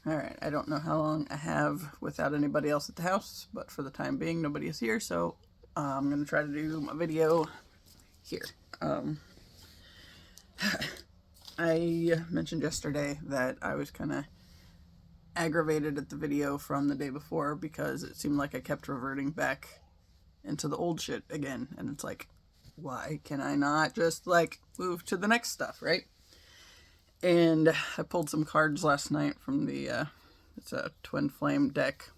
Alright, I don't know how long I have without anybody else at the house, but for the time being, nobody is here, so I'm going to try to do my video here. I mentioned yesterday that I was kind of aggravated at the video from the day before because it seemed like I kept reverting back into the old shit again, and it's like, why can I not just, like, move to the next stuff, right? And I pulled some cards last night from the, it's a Twin Flame deck,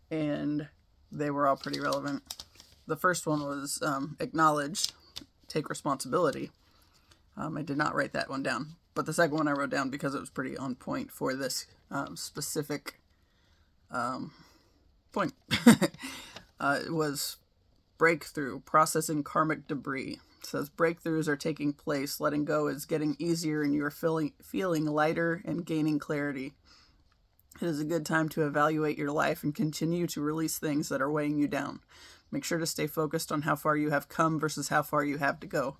and they were all pretty relevant. The first one was Acknowledge, Take Responsibility. I did not write that one down, but the second one I wrote down because it was pretty on point for this specific point. It was Breakthrough, Processing Karmic Debris. It says, breakthroughs are taking place, letting go is getting easier, and you are feeling lighter and gaining clarity. It is a good time to evaluate your life and continue to release things that are weighing you down. Make sure to stay focused on how far you have come versus how far you have to go.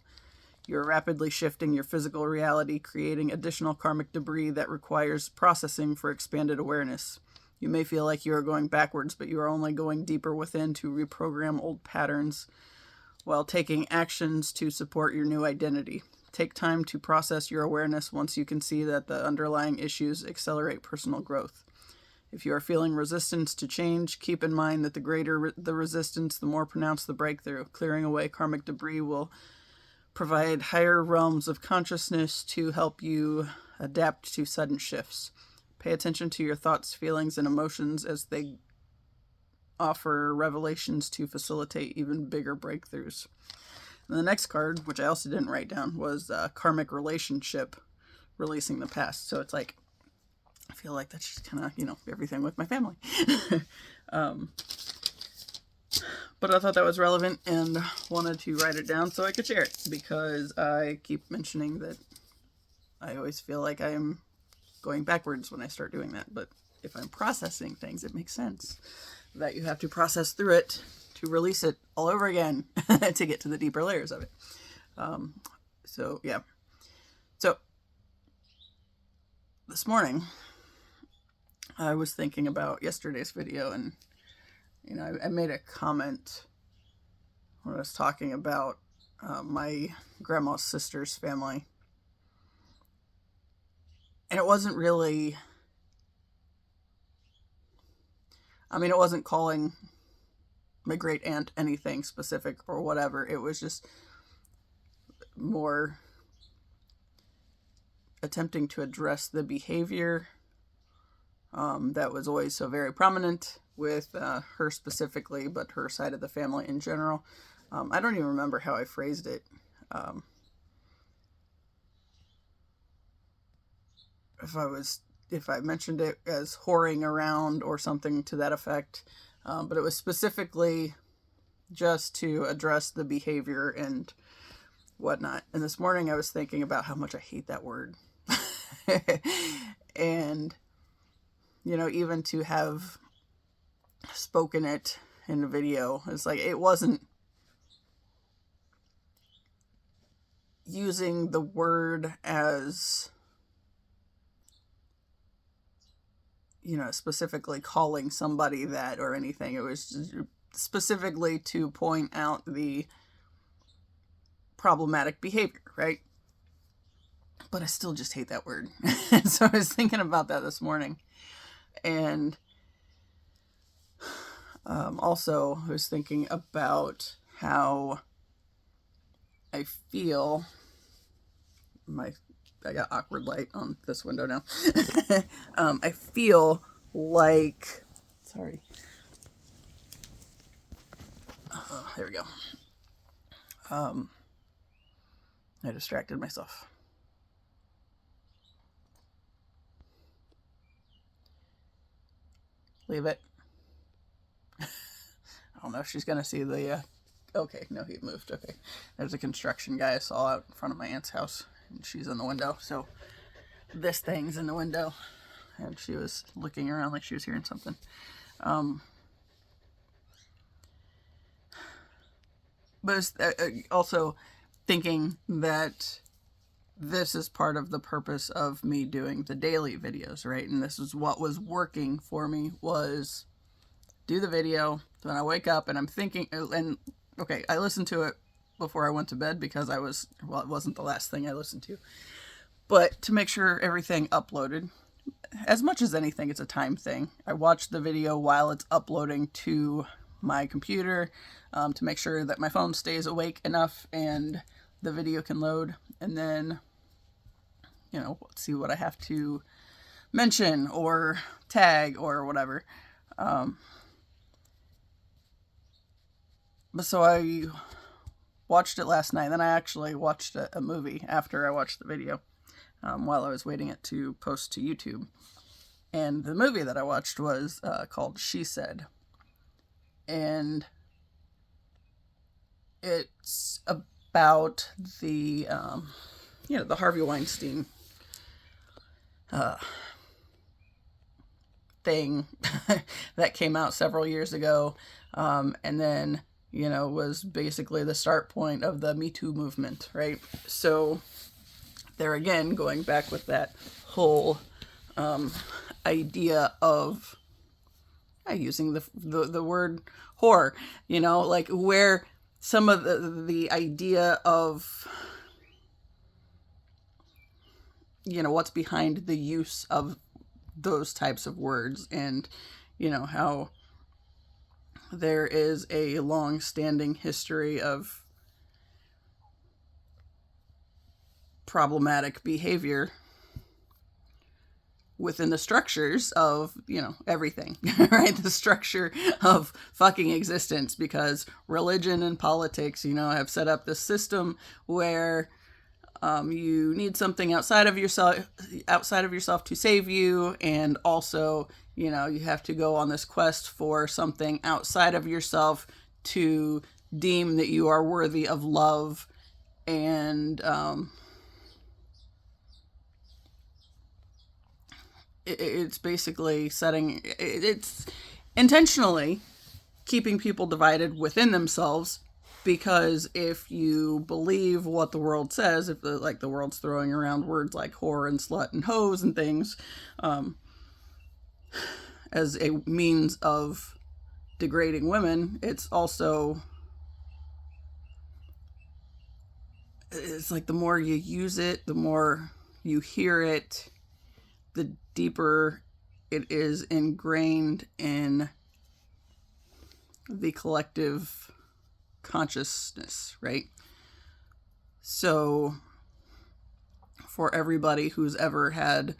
You are rapidly shifting your physical reality, creating additional karmic debris that requires processing for expanded awareness. You may feel like you are going backwards, but you are only going deeper within to reprogram old patterns while taking actions to support your new identity. Take time to process your awareness once you can see that the underlying issues accelerate personal growth. If you are feeling resistance to change, keep in mind that the greater the resistance, the more pronounced the breakthrough. Clearing away karmic debris will provide higher realms of consciousness to help you adapt to sudden shifts. Pay attention to your thoughts, feelings, and emotions as they offer revelations to facilitate even bigger breakthroughs. And the next card, which I also didn't write down, was Karmic Relationship, Releasing the Past. So it's like, I feel like that's just kind of, everything with my family. But I thought that was relevant and wanted to write it down so I could share it, because I keep mentioning that I always feel like I am going backwards when I start doing that. But if I'm processing things, it makes sense that you have to process through it to release it all over again to get to the deeper layers of it. So this morning I was thinking about yesterday's video, and I made a comment when I was talking about my grandma's sister's family, and it wasn't really, it wasn't calling my great aunt anything specific or whatever. It was just more attempting to address the behavior that was always so very prominent with her specifically, but her side of the family in general. I don't even remember how I phrased it. If I mentioned it as whoring around or something to that effect, but it was specifically just to address the behavior and whatnot. And this morning I was thinking about how much I hate that word. And, even to have spoken it in a video, it's like, it wasn't using the word as, specifically calling somebody that or anything. It was specifically to point out the problematic behavior, right? But I still just hate that word. So I was thinking about that this morning. And also I was thinking about how I feel I got awkward light on this window now. I feel like, sorry. There we go. I distracted myself. Leave it. I don't know if she's gonna see the, okay, no, he moved, okay. There's a construction guy I saw out in front of my aunt's house, and she's in the window, so this thing's in the window, and she was looking around like she was hearing something. But it's also thinking that this is part of the purpose of me doing the daily videos, right? And this is what was working for me, was do the video. When I wake up and I'm thinking, and okay, I listened to it before I went to bed because it wasn't the last thing I listened to, but to make sure everything uploaded. As much as anything, it's a time thing. I watch the video while it's uploading to my computer, to make sure that my phone stays awake enough and the video can load, and then, let's see what I have to mention or tag or whatever. But so I watched it last night. Then I actually watched a movie after I watched the video, while I was waiting it to post to YouTube. And the movie that I watched was called She Said. And it's about the Harvey Weinstein thing that came out several years ago, and then was basically the start point of the Me Too movement, right? So they're again going back with that whole idea of using the word whore, like where some of the idea of what's behind the use of those types of words, and how there is a long-standing history of problematic behavior within the structures of, everything, right? The structure of fucking existence, because religion and politics, have set up this system where you need something outside of yourself to save you, and also, you have to go on this quest for something outside of yourself to deem that you are worthy of love, and it's basically it's intentionally keeping people divided within themselves, because if you believe what the world says, if the world's throwing around words like whore and slut and hoes and things, as a means of degrading women, it's like the more you use it, the more you hear it, the deeper it is ingrained in the collective consciousness, right? So for everybody who's ever had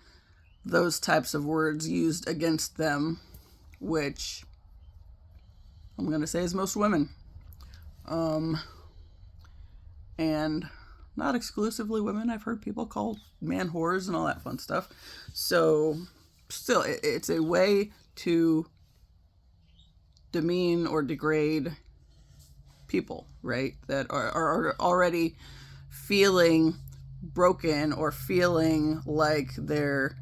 those types of words used against them, which I'm going to say is most women, and not exclusively women. I've heard people called man whores and all that fun stuff. So still, it's a way to demean or degrade people, right? That are already feeling broken or feeling like they're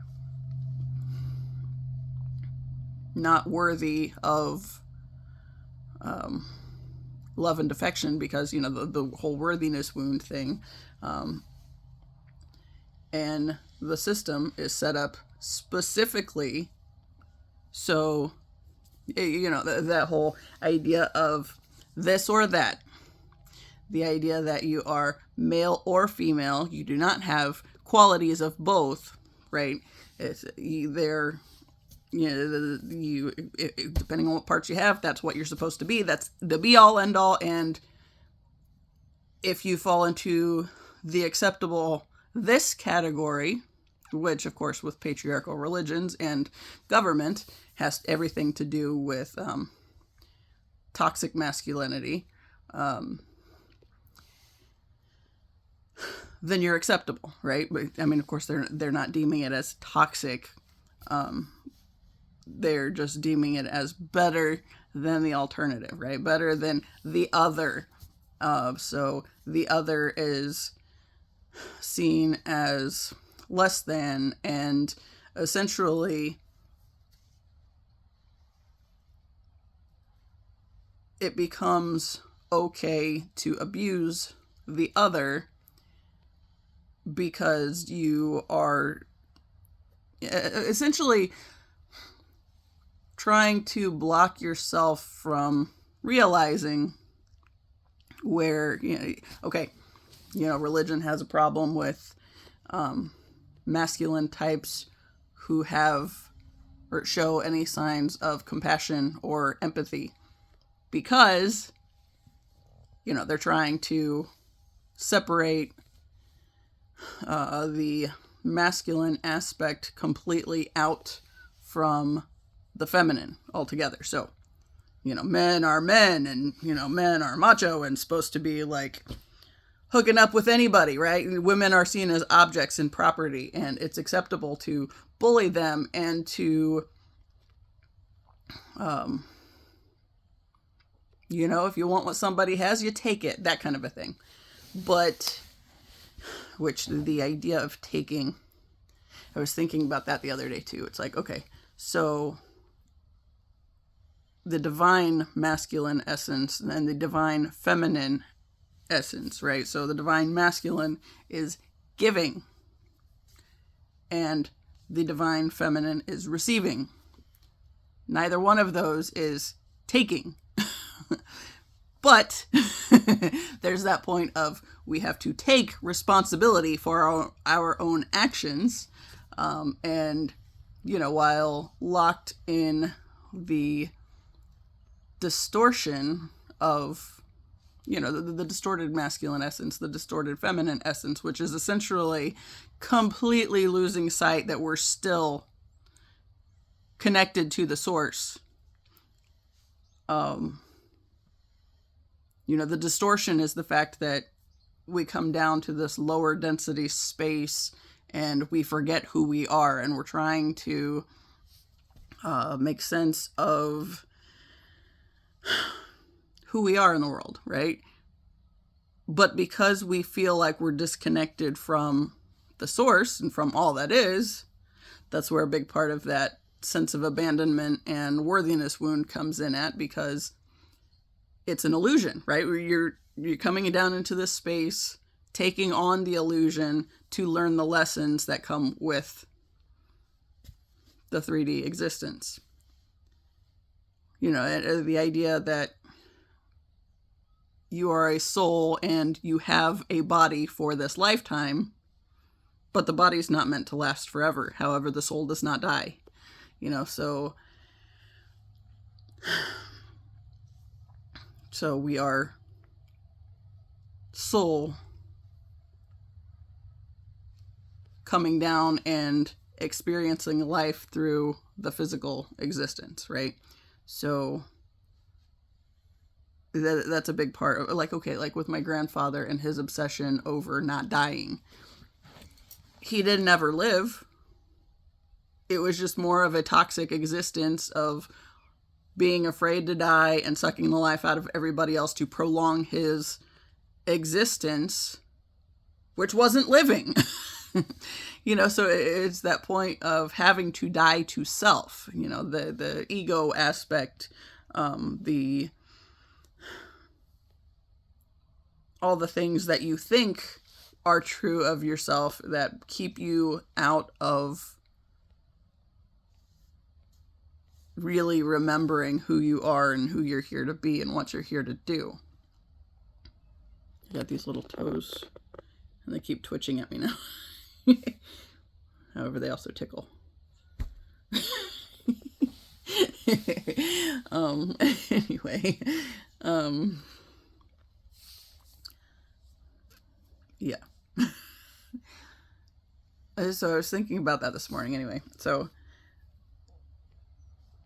not worthy of love and affection, because the whole worthiness wound thing, and the system is set up specifically so that whole idea of this or that, the idea that you are male or female, you do not have qualities of both, right? They're depending on what parts you have, that's what you're supposed to be. That's the be all end all. And if you fall into the acceptable this category, which of course with patriarchal religions and government has everything to do with toxic masculinity, then you're acceptable, right? But I mean, of course, they're not deeming it as toxic. They're just deeming it as better than the alternative, right? Better than the other. So the other is seen as less than, and essentially it becomes okay to abuse the other because you are essentially trying to block yourself from realizing where, religion has a problem with masculine types who have or show any signs of compassion or empathy, because, they're trying to separate the masculine aspect completely out from the feminine altogether. So, men are men, and, men are macho and supposed to be like hooking up with anybody, right? Women are seen as objects and property, and it's acceptable to bully them and to, if you want what somebody has, you take it, that kind of a thing. But, which the idea of taking, I was thinking about that the other day too. It's like, okay, so the divine masculine essence and the divine feminine essence, right? So the divine masculine is giving, and the divine feminine is receiving. Neither one of those is taking. But there's that point of we have to take responsibility for our own actions. And, while locked in the distortion of, the distorted masculine essence, the distorted feminine essence, which is essentially completely losing sight that we're still connected to the source. The distortion is the fact that we come down to this lower density space and we forget who we are, and we're trying to make sense of who we are in the world, right? But because we feel like we're disconnected from the source and from all that is, that's where a big part of that sense of abandonment and worthiness wound comes in at, because it's an illusion, right? Where you're coming down into this space, taking on the illusion to learn the lessons that come with the 3D existence. The idea that you are a soul and you have a body for this lifetime, but the body's not meant to last forever. However, the soul does not die. So we are soul coming down and experiencing life through the physical existence, right? So that's a big part of, like with my grandfather and his obsession over not dying. He didn't ever live. It was just more of a toxic existence of being afraid to die and sucking the life out of everybody else to prolong his existence, which wasn't living. So it's that point of having to die to self, the ego aspect, all the things that you think are true of yourself that keep you out of really remembering who you are and who you're here to be and what you're here to do. I got these little toes, and they keep twitching at me now. However, they also tickle. Anyway, yeah. So I was thinking about that this morning anyway. So,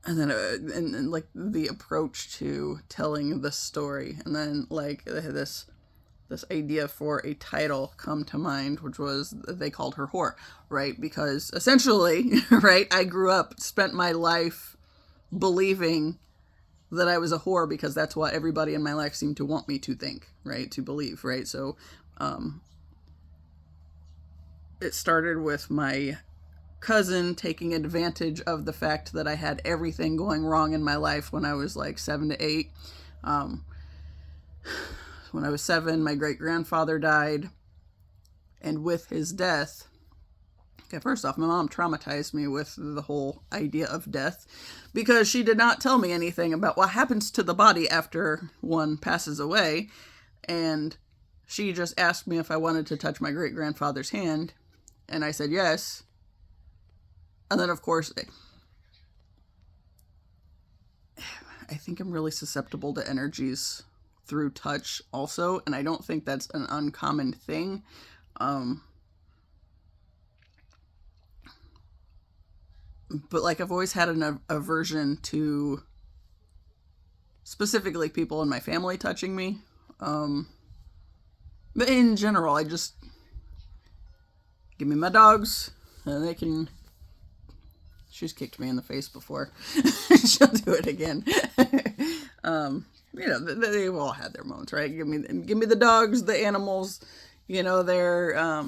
and then, and like the approach to telling the story, and then like this idea for a title come to mind, which was, they called her Rohr, right? Because essentially, right, I grew up, spent my life believing that I was a whore because that's what everybody in my life seemed to want me to think, right? To believe, right? So, it started with my cousin taking advantage of the fact that I had everything going wrong in my life when I was like 7 to 8. When I was 7, my great-grandfather died, And with his death, okay, first off, my mom traumatized me with the whole idea of death because she did not tell me anything about what happens to the body after one passes away. And she just asked me if I wanted to touch my great-grandfather's hand. And I said yes. And then, of course, I think I'm really susceptible to energies through touch also. And I don't think that's an uncommon thing. But like I've always had an aversion to specifically people in my family touching me. But in general, I just give me my dogs and they can. She's kicked me in the face before. She'll do it again. They've all had their moments, right? Give me the dogs, the animals. They're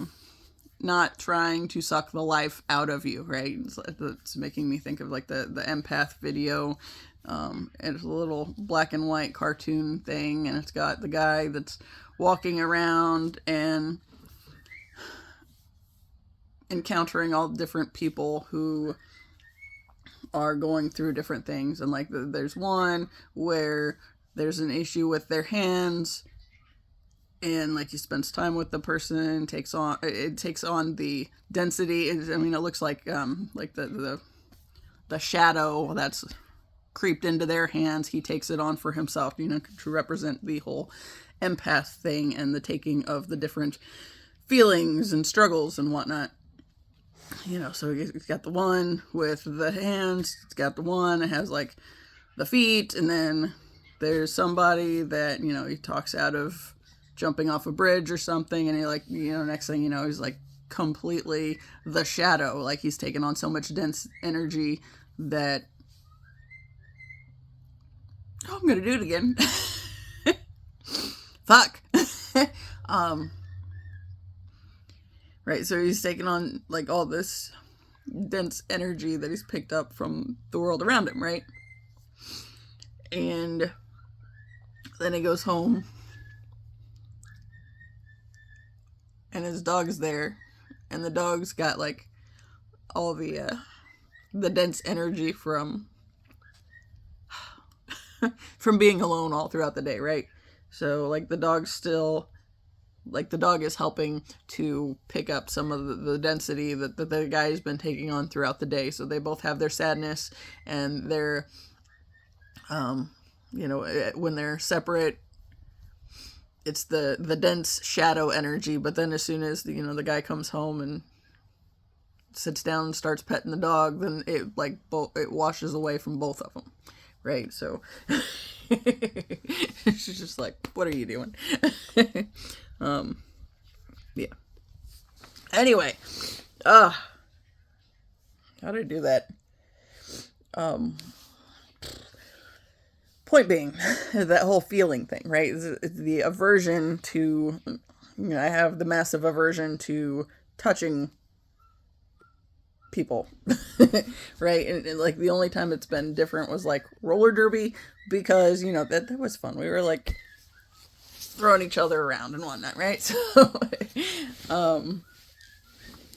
not trying to suck the life out of you, right? It's making me think of like the Empath video. It's a little black and white cartoon thing, and it's got the guy that's walking around and encountering all different people who are going through different things. And like there's one where there's an issue with their hands, and like he spends time with the person, takes on the density. It looks like the shadow that's creeped into their hands. He takes it on for himself, to represent the whole empath thing and the taking of the different feelings and struggles and whatnot. So he's got the one with the hands, it's got the one that has like the feet, and then there's somebody that, he talks out of jumping off a bridge or something, and he next thing you know, he's like completely the shadow, like he's taken on so much dense energy that I'm gonna do it again. Fuck. Right, so he's taking on like all this dense energy that he's picked up from the world around him, right? And then he goes home and his dog's there, and the dog's got like all the dense energy from being alone all throughout the day, right? So like the dog is helping to pick up some of the density that the guy's been taking on throughout the day. So they both have their sadness and their, when they're separate, it's the dense shadow energy. But then as soon as the guy comes home and sits down and starts petting the dog, then it washes away from both of them, right? So she's just like, what are you doing? Yeah. Anyway, how did I do that? Point being, that whole feeling thing, right? The aversion to, I have the massive aversion to touching people, right? And like the only time it's been different was like roller derby, because that was fun. We were like throwing each other around and whatnot, right? So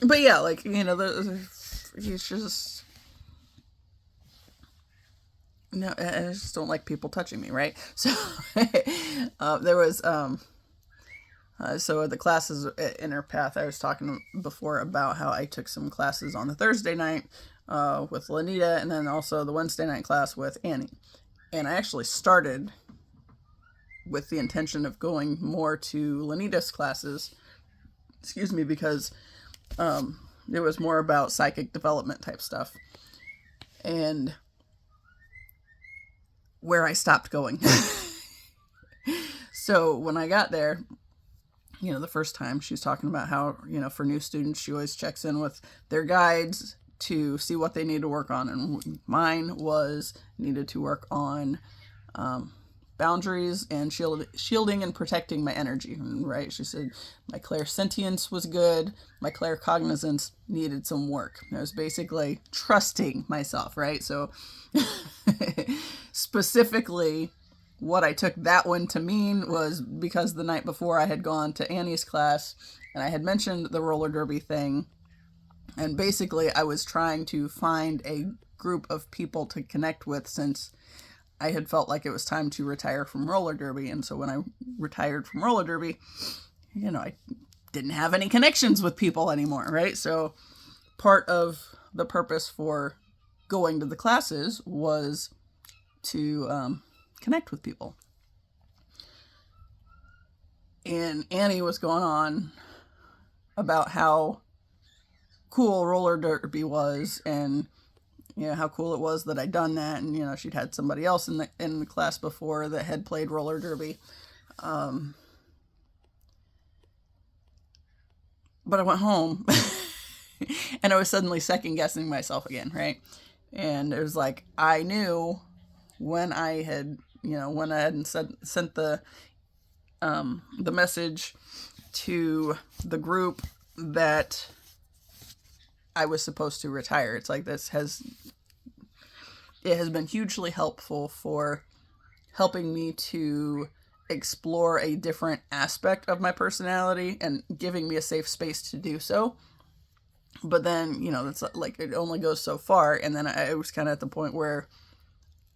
but yeah, like he's just I just don't like people touching me, right? So there was so the classes at Empath, I was talking before about how I took some classes on the Thursday night with Lanita, and then also the Wednesday night class with Annie. And I actually started with the intention of going more to Lanita's classes, because it was more about psychic development type stuff. And where I stopped going. So when I got there, the first time she was talking about how, for new students, she always checks in with their guides to see what they need to work on. And mine was needed to work on boundaries and shielding and protecting my energy, right? She said my clairsentience was good, my claircognizance needed some work. I was basically trusting myself, right? So specifically what I took that one to mean was because the night before I had gone to Annie's class and I had mentioned the roller derby thing. And basically I was trying to find a group of people to connect with since I had felt like it was time to retire from roller derby. And so when I retired from roller derby, I didn't have any connections with people anymore, right? So part of the purpose for going to the classes was to connect with people. And Annie was going on about how cool roller derby was, and how cool it was that I'd done that, and she'd had somebody else in the class before that had played roller derby. But I went home and I was suddenly second guessing myself again, right? And it was like I knew when I had sent the message to the group that I was supposed to retire. It's like it has been hugely helpful for helping me to explore a different aspect of my personality and giving me a safe space to do so. But then, it's like it only goes so far. And then I was kind of at the point where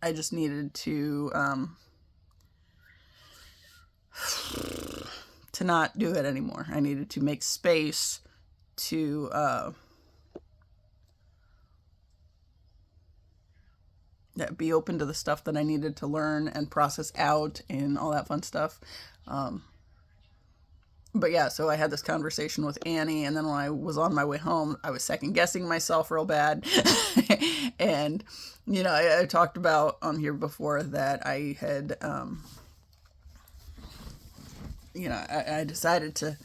I just needed to not do it anymore. I needed to make space to be open to the stuff that I needed to learn and process out and all that fun stuff. But yeah, so I had this conversation with Annie, and then when I was on my way home, I was second guessing myself real bad. And, I talked about on here before that I had, I decided to,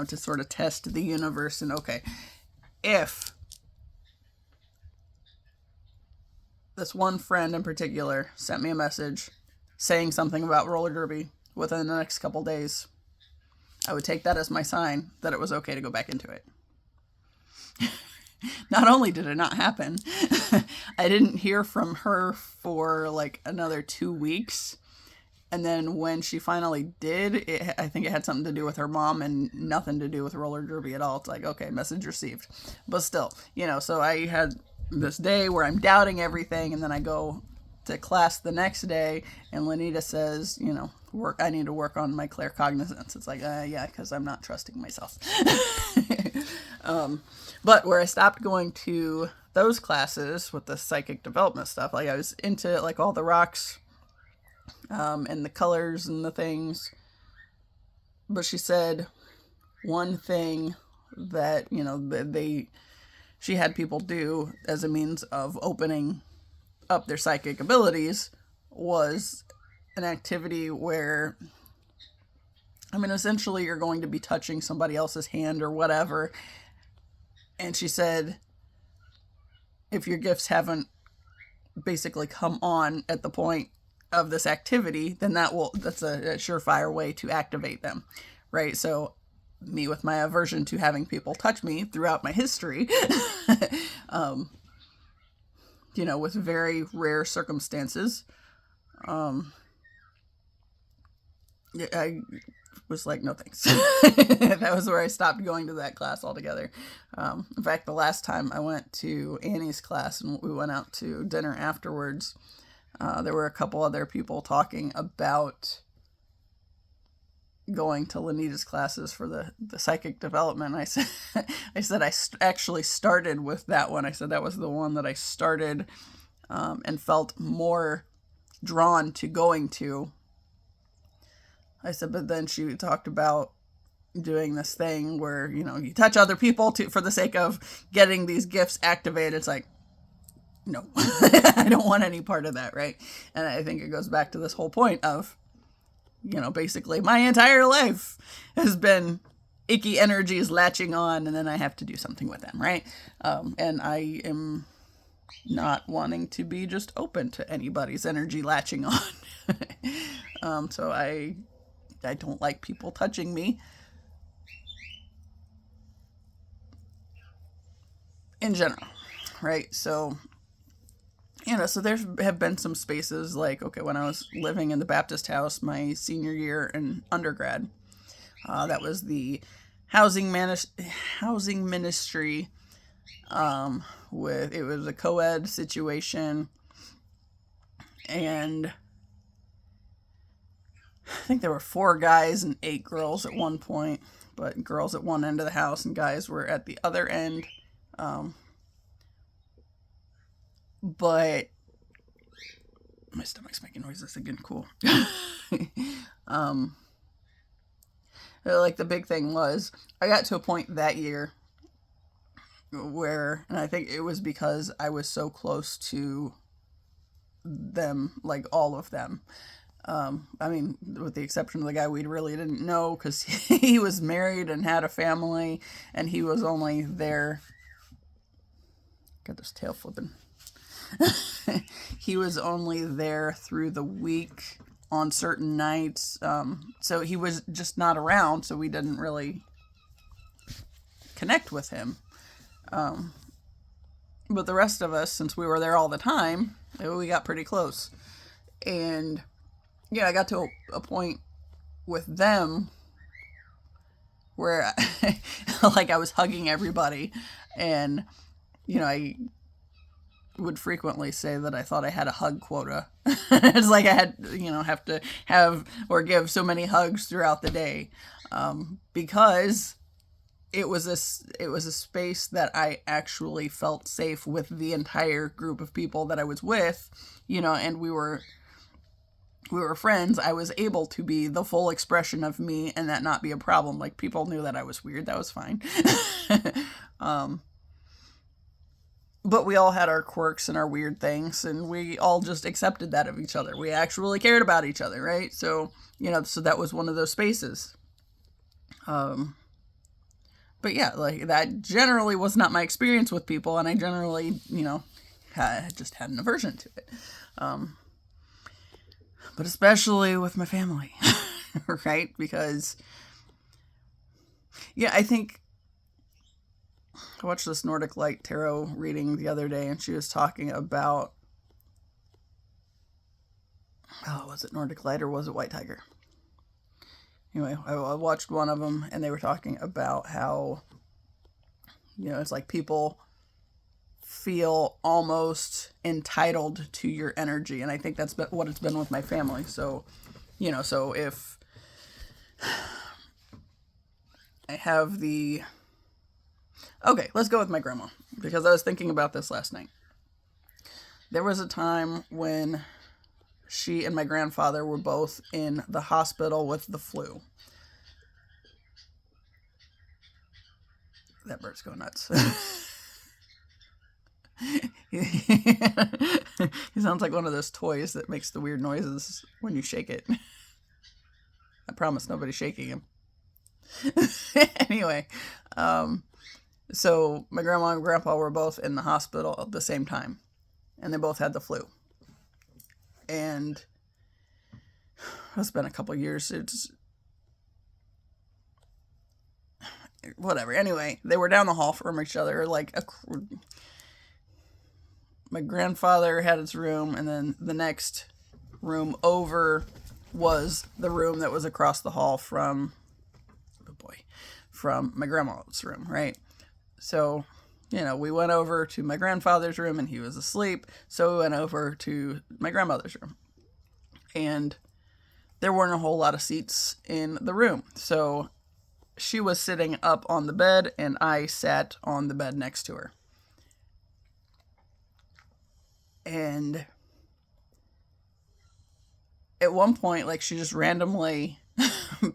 to sort of test the universe and, okay, if this one friend in particular sent me a message saying something about roller derby within the next couple days, I would take that as my sign that it was okay to go back into it. Not only did it not happen, I didn't hear from her for like another 2 weeks. And then when she finally did, I think it had something to do with her mom and nothing to do with roller derby at all. It's like, okay, message received. But still, so I had this day where I'm doubting everything, and then I go to class the next day, and Lenita says, I need to work on my claircognizance. It's like, yeah, because I'm not trusting myself. But where I stopped going to those classes with the psychic development stuff, like I was into like all the rocks, and the colors and the things. But she said one thing that, she had people do as a means of opening up their psychic abilities was an activity where, essentially you're going to be touching somebody else's hand or whatever. And she said, if your gifts haven't basically come on at the point of this activity, then that's a surefire way to activate them, right? So me with my aversion to having people touch me throughout my history, with very rare circumstances, I was like, no thanks. That was where I stopped going to that class altogether. In fact, the last time I went to Annie's class and we went out to dinner afterwards, there were a couple other people talking about going to Lenita's classes for the psychic development. I said I actually started with that one. I said that was the one that I started and felt more drawn to going to. I said, but then she talked about doing this thing where, you touch other people for the sake of getting these gifts activated. It's like, no, I don't want any part of that, right? And I think it goes back to this whole point of, basically my entire life has been icky energies latching on, and then I have to do something with them, right? And I am not wanting to be just open to anybody's energy latching on. So I don't like people touching me in general, right? So So there have been some spaces like, okay, when I was living in the Baptist house my senior year in undergrad, that was the housing ministry. It was a co-ed situation, and I think there were 4 guys and 8 girls at one point, but girls at one end of the house and guys were at the other end. But my stomach's making noises again. Cool. Like the big thing was, I got to a point that year where, and I think it was because I was so close to them, like all of them. I mean, with the exception of the guy we really didn't know because he was married and had a family, and he was only there. Got this tail flipping. He was only there through the week on certain nights. So he was just not around, so we didn't really connect with him. But the rest of us, since we were there all the time, we got pretty close. And I got to a point with them where like I was hugging everybody, and I would frequently say that I thought I had a hug quota. It's like I had, have to have or give so many hugs throughout the day, because it was a space that I actually felt safe with the entire group of people that I was with, and we were friends. I was able to be the full expression of me and that not be a problem. Like, people knew that I was weird. That was fine. But we all had our quirks and our weird things, and we all just accepted that of each other. We actually cared about each other, right? So, so that was one of those spaces. But yeah, like, that generally was not my experience with people, and I generally, just had an aversion to it. But especially with my family, right? Because, I think I watched this Nordic Light tarot reading the other day, and she was talking about, was it Nordic Light or was it White Tiger? Anyway, I watched one of them, and they were talking about how, it's like people feel almost entitled to your energy. And I think that's what it's been with my family. So, so if I have okay, let's go with my grandma, because I was thinking about this last night. There was a time when she and my grandfather were both in the hospital with the flu. That bird's going nuts. He sounds like one of those toys that makes the weird noises when you shake it. I promise nobody's shaking him. Anyway, so my grandma and grandpa were both in the hospital at the same time, and they both had the flu. And it's been a couple years. It's whatever. Anyway, they were down the hall from each other. My grandfather had his room, and then the next room over was the room that was across the hall from my grandma's room, right? So, we went over to my grandfather's room, and he was asleep. So we went over to my grandmother's room, and there weren't a whole lot of seats in the room. So she was sitting up on the bed, and I sat on the bed next to her. And at one point, she just randomly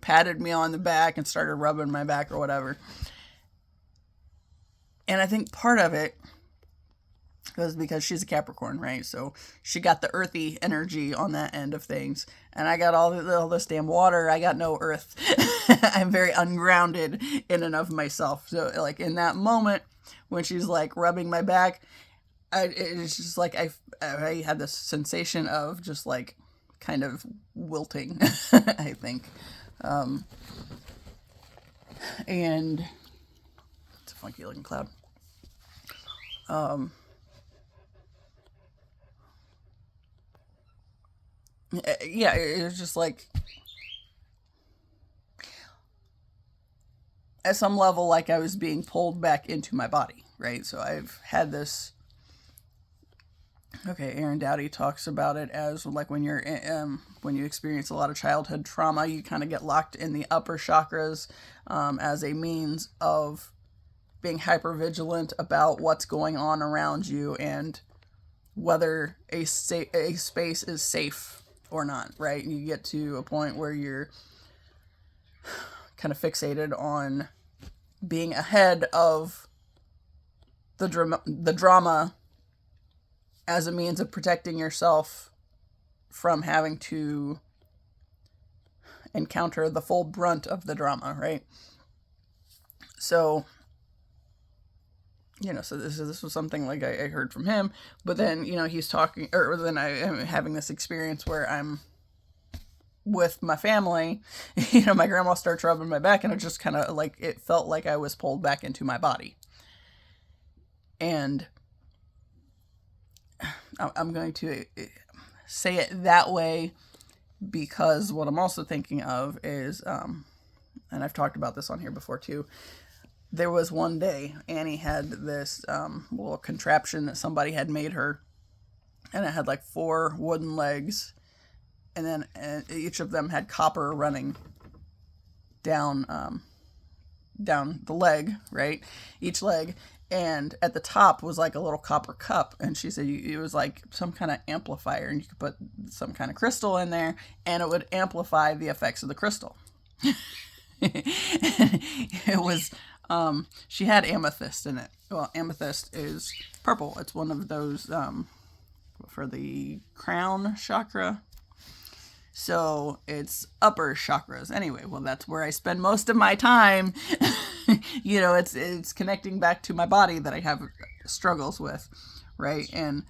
patted me on the back and started rubbing my back or whatever. And I think part of it was because she's a Capricorn, right? So she got the earthy energy on that end of things. And I got all this damn water. I got no earth. I'm very ungrounded in and of myself. So, in that moment when she's, rubbing my back, it's just I had this sensation of just, kind of wilting, I think. And it's a funky looking cloud. yeah, it was just like, at some level, like I was being pulled back into my body, right? So I've had this. Okay, Aaron Dowdy talks about it as like when you experience a lot of childhood trauma, you kind of get locked in the upper chakras as a means of being hyper vigilant about what's going on around you and whether a space is safe or not, right? And you get to a point where you're kind of fixated on being ahead of the drama as a means of protecting yourself from having to encounter the full brunt of the drama, right? So, so this was something like I heard from him, but then, he's talking, or then I am having this experience where I'm with my family, my grandma starts rubbing my back, and it just kind of like, it felt like I was pulled back into my body. And I'm going to say it that way because what I'm also thinking of is, and I've talked about this on here before too, there was one day Annie had this little contraption that somebody had made her, and it had like 4 wooden legs, and then each of them had copper running down the leg, right? Each leg. And at the top was like a little copper cup. And she said it was like some kind of amplifier. And you could put some kind of crystal in there and it would amplify the effects of the crystal. It was, she had amethyst in it. Well, amethyst is purple. It's one of those for the crown chakra. So it's upper chakras. Anyway, well, that's where I spend most of my time. It's connecting back to my body that I have struggles with, right? And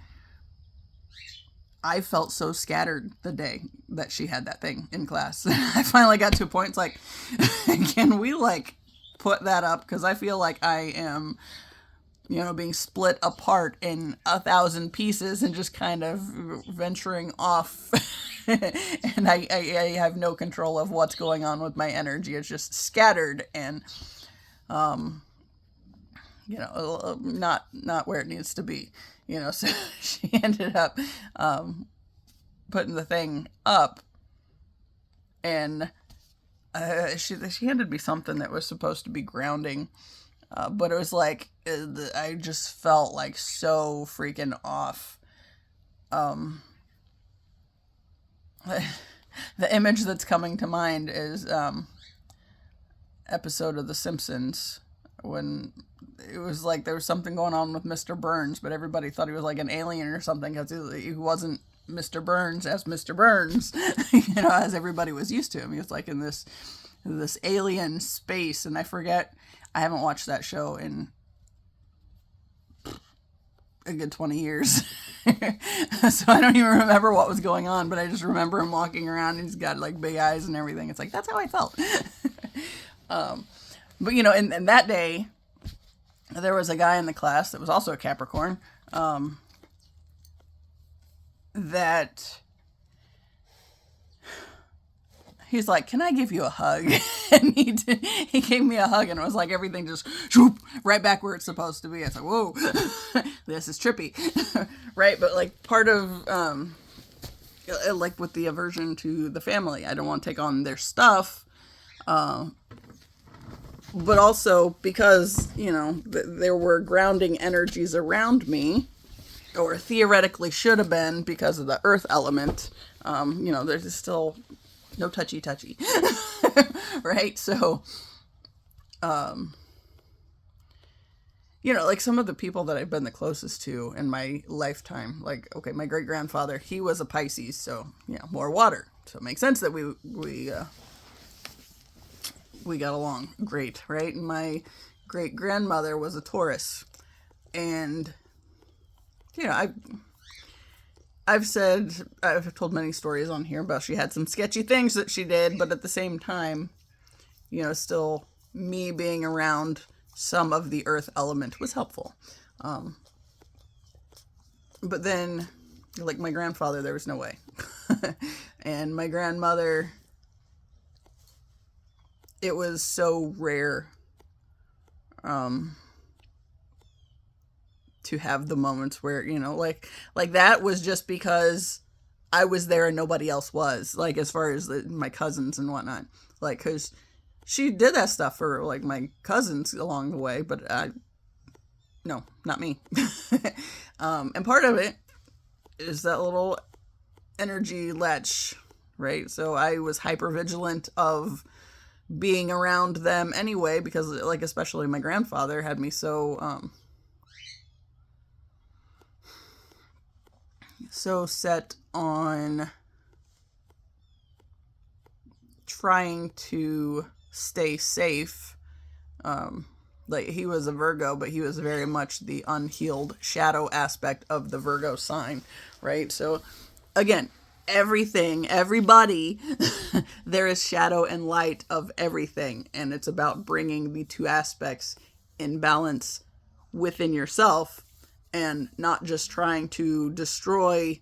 I felt so scattered the day that she had that thing in class. I finally got to a point, it's like, can we like put that up? Because I feel like I am, being split apart in 1,000 pieces and just kind of venturing off. And I have no control of what's going on with my energy. It's just scattered and, not where it needs to be, so she ended up, putting the thing up, and, she handed me something that was supposed to be grounding, but it was like, I just felt like so freaking off. The image that's coming to mind is, episode of The Simpsons when it was like there was something going on with Mr. Burns, but everybody thought he was like an alien or something because he wasn't Mr. Burns as Mr. Burns, as everybody was used to him. He was like in this alien space, and I haven't watched that show in a good 20 years. So I don't even remember what was going on, but I just remember him walking around and he's got like big eyes and everything. It's like, that's how I felt. But in that day, there was a guy in the class that was also a Capricorn, that he's like, can I give you a hug? And he gave me a hug, and it was like everything just shoop, right back where it's supposed to be. I was like, whoa, this is trippy. Right? But like part of, like with the aversion to the family, I don't want to take on their stuff. But also because, there were grounding energies around me, or theoretically should have been because of the earth element. There's still no touchy. Right? So, like some of the people that I've been the closest to in my lifetime, like, okay, my great grandfather, he was a Pisces, so, more water. So it makes sense that we got along great, right? And my great grandmother was a Taurus, and I've told many stories on here about she had some sketchy things that she did, but at the same time, still me being around some of the earth element was helpful. But then, like my grandfather, there was no way. And my grandmother, it was so rare to have the moments where, you know, like that was just because I was there and nobody else was, like, as far as my cousins and whatnot, like, because she did that stuff for, like, my cousins along the way, but no, not me. And part of it is that little energy latch, right? So I was hyper vigilant of being around them anyway, because, like, especially my grandfather had me so set on trying to stay safe. Like, he was a Virgo, but he was very much the unhealed shadow aspect of the Virgo sign, right? So again, everybody, there is shadow and light of everything, and it's about bringing the two aspects in balance within yourself, and not just trying to destroy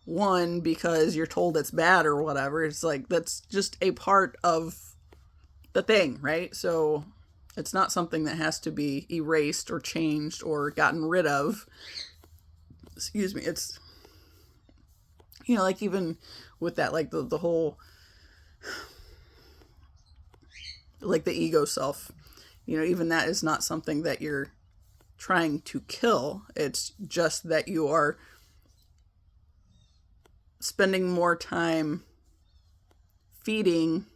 one because you're told it's bad or whatever. It's like, that's just a part of the thing, right? So it's not something that has to be erased or changed or gotten rid of. Excuse me. It's, you know, like, even with that, like, the whole, like, the ego self, you know, even that is not something that you're trying to kill. It's just that you are spending more time feeding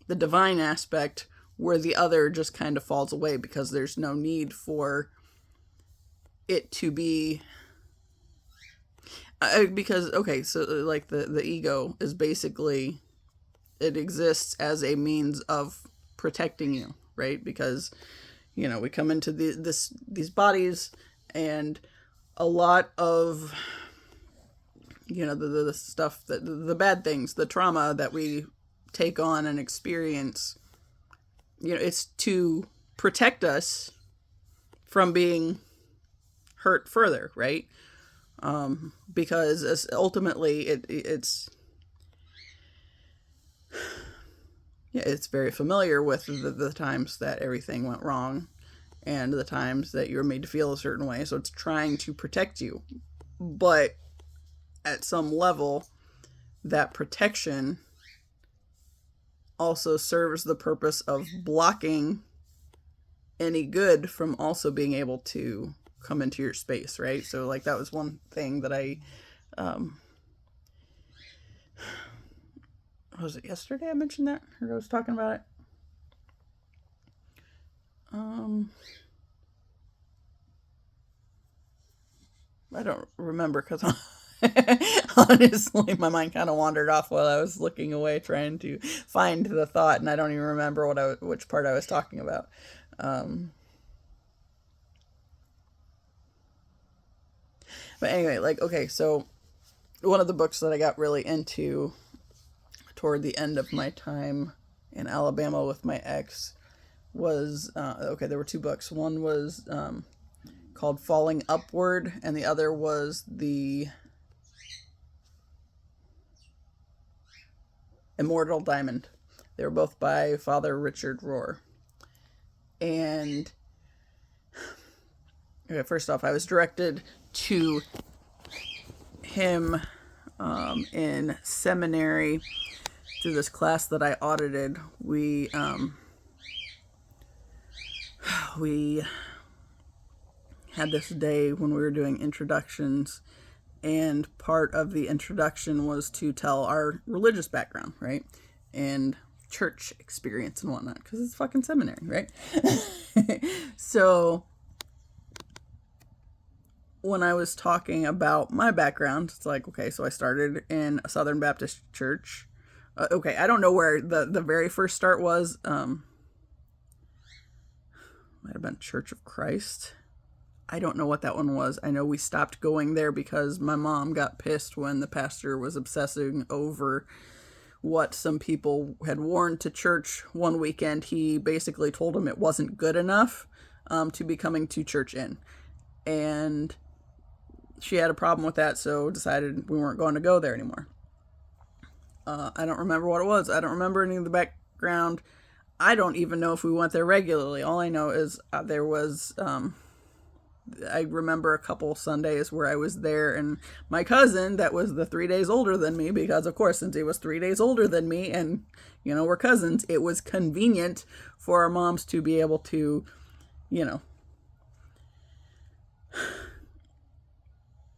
the divine aspect, where the other just kind of falls away because there's no need for it to be, because, okay, so, like, the ego is basically, it exists as a means of protecting you, right? Because, you know, we come into these bodies, and a lot of, you know, the stuff, that the bad things, the trauma that we take on and experience, you know, it's to protect us from being hurt further, right? Because ultimately it's very familiar with the times that everything went wrong and the times that you were made to feel a certain way. So it's trying to protect you. But at some level, that protection also serves the purpose of blocking any good from also being able to come into your space, right? So, like, that was one thing that I, was it yesterday I mentioned that? Or I was talking about it? I don't remember, because honestly, my mind kind of wandered off while I was looking away trying to find the thought, and I don't even remember which part I was talking about. But anyway, like, okay, so one of the books that I got really into toward the end of my time in Alabama with my ex was, okay, there were two books. One was called Falling Upward, and the other was the Immortal Diamond. They were both by Father Richard Rohr. And, okay, first off, I was directed to him in seminary through this class that I audited. We had this day when we were doing introductions, and part of the introduction was to tell our religious background, right? And church experience and whatnot, because it's fucking seminary, right? So when I was talking about my background, it's like, okay, so I started in a Southern Baptist church. Okay, I don't know where the very first start was. Might have been Church of Christ. I don't know what that one was. I know we stopped going there because my mom got pissed when the pastor was obsessing over what some people had worn to church one weekend. He basically told them it wasn't good enough to be coming to church in. And she had a problem with that, so decided we weren't going to go there anymore. I don't remember what it was. I don't remember any of the background. I don't even know if we went there regularly. All I know is there was, I remember a couple Sundays where I was there, and my cousin that was the 3 days older than me, because of course, since he was 3 days older than me and, you know, we're cousins, it was convenient for our moms to be able to, you know,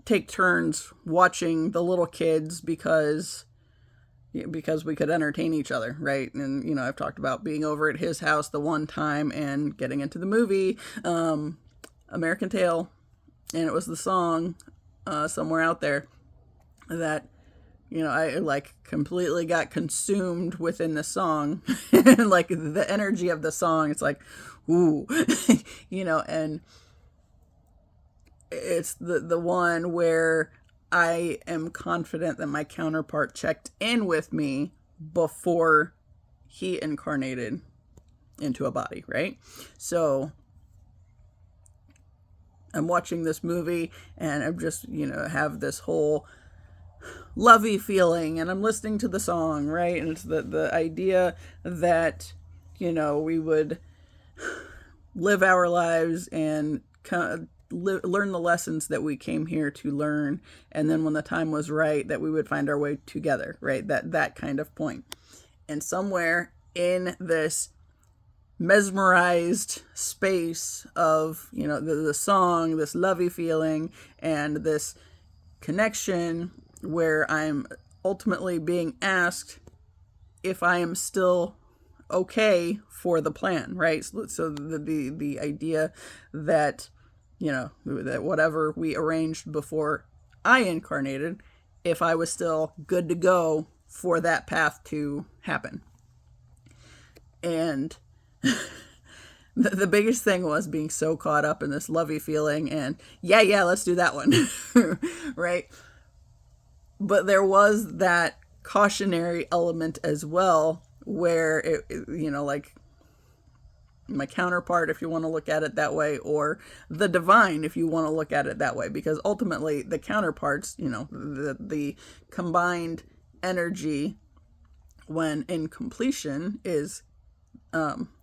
take turns watching the little kids because we could entertain each other, right? And, you know, I've talked about being over at his house the one time and getting into the movie American Tail, and it was the song Somewhere Out There that, you know, I like completely got consumed within the song. And like the energy of the song, it's like, ooh, you know, and it's the one where I am confident that my counterpart checked in with me before he incarnated into a body, right? So I'm watching this movie and I'm just, you know, have this whole lovey feeling, and I'm listening to the song, right? And it's the idea that, you know, we would live our lives and learn the lessons that we came here to learn, and then when the time was right, that we would find our way together, right? That kind of point. And somewhere in this mesmerized space of, you know, the song, this lovey feeling, and this connection where I'm ultimately being asked if I am still okay for the plan, right? So the idea that, you know, that whatever we arranged before I incarnated, if I was still good to go for that path to happen. And the biggest thing was being so caught up in this lovey feeling and yeah, let's do that one, right? But there was that cautionary element as well, where it, you know, like my counterpart, if you want to look at it that way, or the divine, if you want to look at it that way, because ultimately the counterparts, you know, the combined energy when in completion is,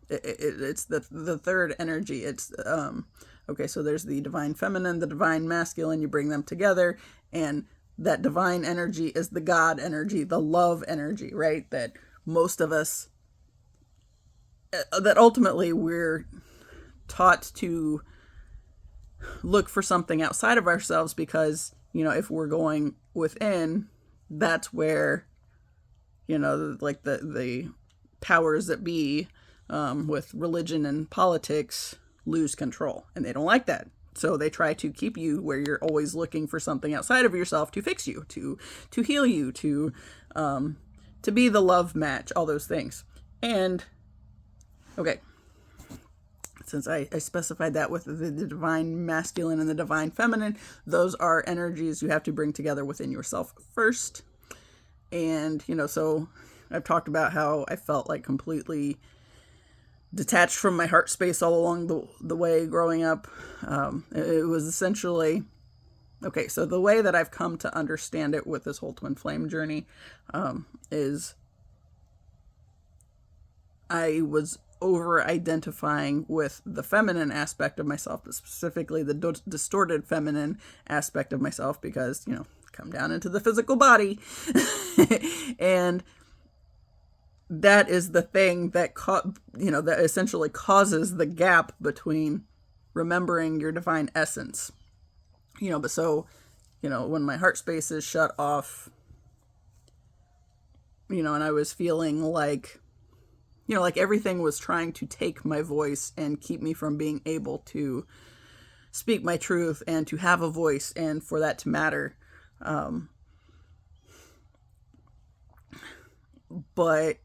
it's the third energy. It's, okay, so there's the divine feminine, the divine masculine, you bring them together, and that divine energy is the God energy, the love energy, right? That most of us, that ultimately we're taught to look for something outside of ourselves, because, you know, if we're going within, that's where, you know, like the powers that be with religion and politics lose control, and they don't like that. So they try to keep you where you're always looking for something outside of yourself to fix you, to heal you, to be the love match, all those things. And okay, since I specified that with the divine masculine and the divine feminine, those are energies you have to bring together within yourself first. And, you know, so I've talked about how I felt like completely detached from my heart space all along the way growing up. It was essentially, okay, so the way that I've come to understand it with this whole twin flame journey is I was over-identifying with the feminine aspect of myself, but specifically the distorted feminine aspect of myself, because, you know, come down into the physical body. And that is the thing that, that essentially causes the gap between remembering your divine essence. You know, but so, you know, when my heart space is shut off, you know, and I was feeling like, you know, like everything was trying to take my voice and keep me from being able to speak my truth and to have a voice and for that to matter. But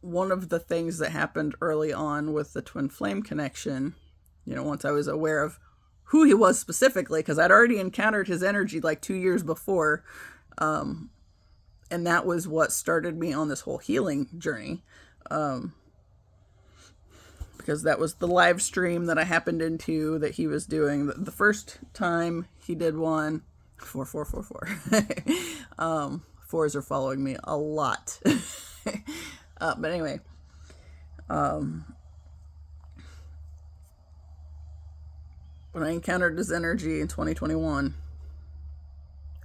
one of the things that happened early on with the twin flame connection, you know, once I was aware of who he was specifically, because I'd already encountered his energy like 2 years before, and that was what started me on this whole healing journey. because that was the live stream that I happened into that he was doing. The first time he did one, 4. Fours are following me a lot. But anyway, when I encountered his energy in 2021,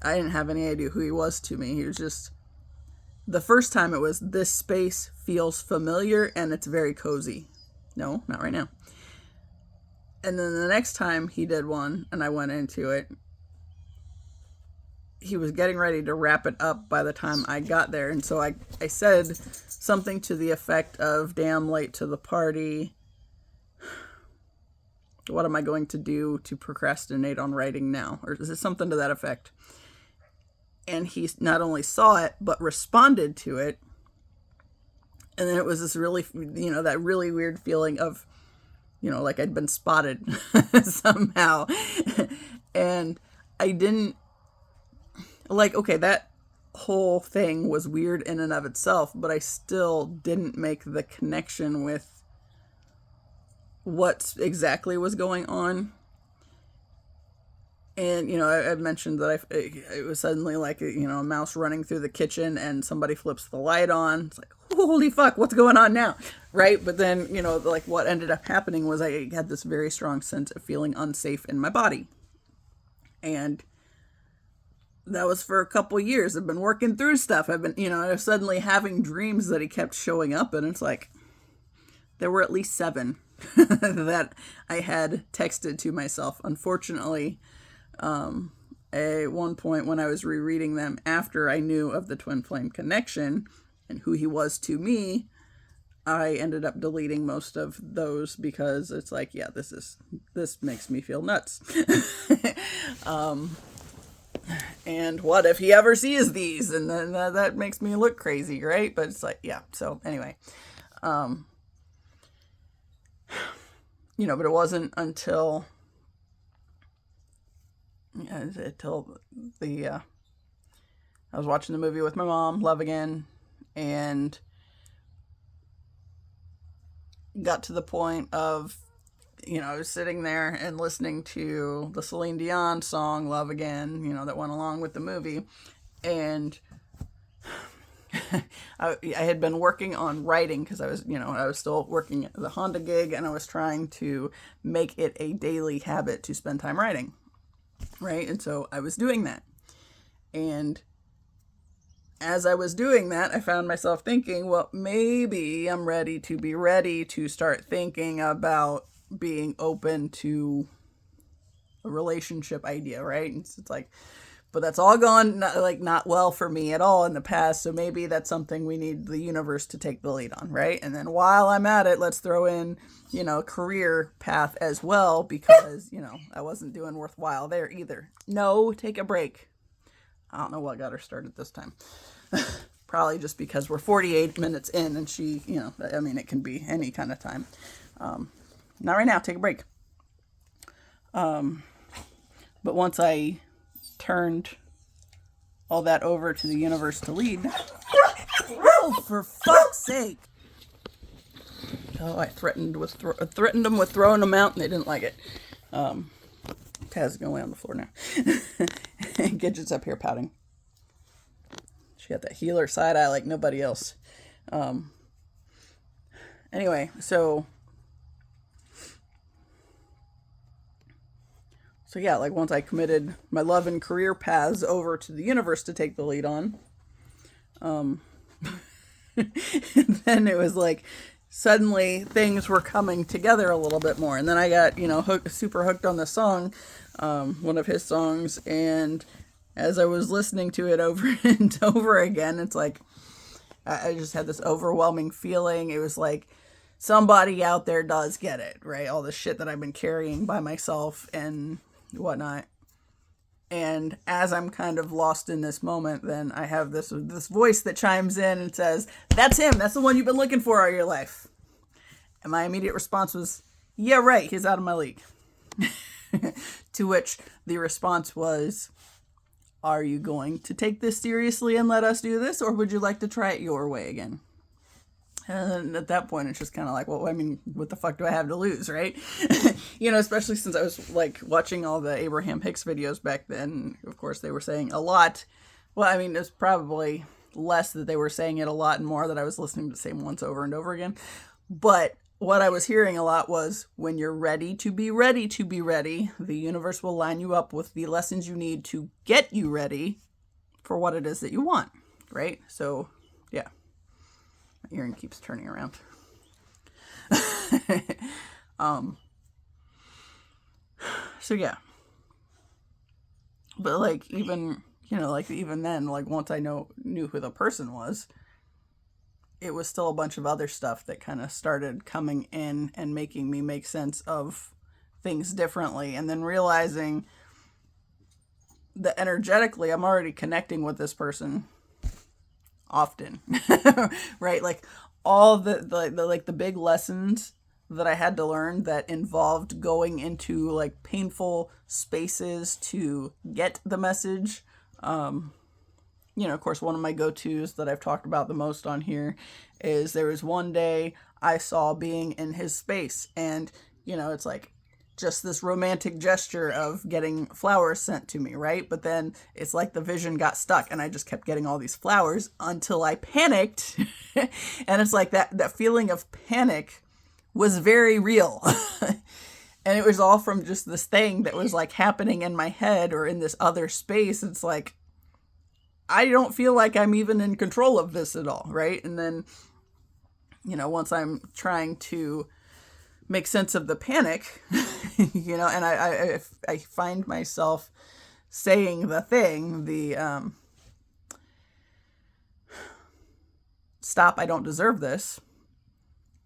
I didn't have any idea who he was to me. He was just, the first time it was, this space feels familiar and it's very cozy. No, not right now. And then the next time he did one and I went into it, he was getting ready to wrap it up by the time I got there. And so I said something to the effect of, damn late to the party. What am I going to do to procrastinate on writing now? Or is it something to that effect? And he not only saw it, but responded to it. And then it was this really, that really weird feeling of, like I'd been spotted somehow. And I didn't, okay, that whole thing was weird in and of itself, but I still didn't make the connection with what exactly was going on. And, I mentioned that it was suddenly like, a mouse running through the kitchen and somebody flips the light on. It's like, holy fuck, what's going on now? Right? But then, what ended up happening was I had this very strong sense of feeling unsafe in my body. And that was for a couple years. I've been working through stuff. I've been, I was suddenly having dreams that he kept showing up. And it's like, there were at least 7 that I had texted to myself. Unfortunately, at one point when I was rereading them after I knew of the twin flame connection and who he was to me, I ended up deleting most of those because it's like, yeah, this makes me feel nuts. And what if he ever sees these? And then that makes me look crazy, right? But it's like, yeah. So anyway, but it wasn't until I was watching the movie with my mom, Love Again, and got to the point of, I was sitting there and listening to the Celine Dion song, Love Again, that went along with the movie. And I had been working on writing because I was still working at the Honda gig, and I was trying to make it a daily habit to spend time writing. Right? And so I was doing that. And as I was doing that, I found myself thinking, well, maybe I'm ready to start thinking about being open to a relationship idea, right? And it's like, but that's all gone not well for me at all in the past. So maybe that's something we need the universe to take the lead on, right? And then while I'm at it, let's throw in, career path as well, because, I wasn't doing worthwhile there either. No, take a break. I don't know what got her started this time. Probably just because we're 48 minutes in and she, it can be any kind of time. Not right now, take a break. But once I turned all that over to the universe to lead. Oh, for fuck's sake. Oh, I threatened them with throwing them out and they didn't like it. Taz is going to lay on the floor now. Gidget's up here pouting. She got that healer side eye like nobody else. Anyway, so yeah, once I committed my love and career paths over to the universe to take the lead on, then it was like suddenly things were coming together a little bit more. And then I got, super hooked on the song, one of his songs. And as I was listening to it over and over again, it's like, I just had this overwhelming feeling. It was like somebody out there does get it, right? All the shit that I've been carrying by myself and whatnot. And as I'm kind of lost in this moment, then I have this voice that chimes in and says, that's him. That's the one you've been looking for all your life. And my immediate response was, yeah, right. He's out of my league. To which the response was, are you going to take this seriously and let us do this? Or would you like to try it your way again? And at that point, it's just kind of like, well, I mean, what the fuck do I have to lose, right? You know, especially since I was like watching all the Abraham Hicks videos back then. Of course, they were saying a lot. Well, I mean, it's probably less that they were saying it a lot and more that I was listening to the same ones over and over again. But what I was hearing a lot was, when you're ready to be ready to be ready, the universe will line you up with the lessons you need to get you ready for what it is that you want, right? So, yeah. My earring keeps turning around. So yeah. But like, even, you know, like even then, like once I knew who the person was, it was still a bunch of other stuff that kind of started coming in and making me make sense of things differently. And then realizing that energetically, I'm already connecting with this person often, right? Like all the big lessons that I had to learn that involved going into like painful spaces to get the message. You know, of course, one of my go-tos that I've talked about the most on here is there was one day I saw being in his space, and, you know, it's like just this romantic gesture of getting flowers sent to me, right? But then it's like the vision got stuck and I just kept getting all these flowers until I panicked. And it's like that feeling of panic was very real. And it was all from just this thing that was like happening in my head or in this other space. It's like, I don't feel like I'm even in control of this at all, right? And then, you know, once I'm trying to make sense of the panic, you know, and I find myself saying the thing, stop, I don't deserve this.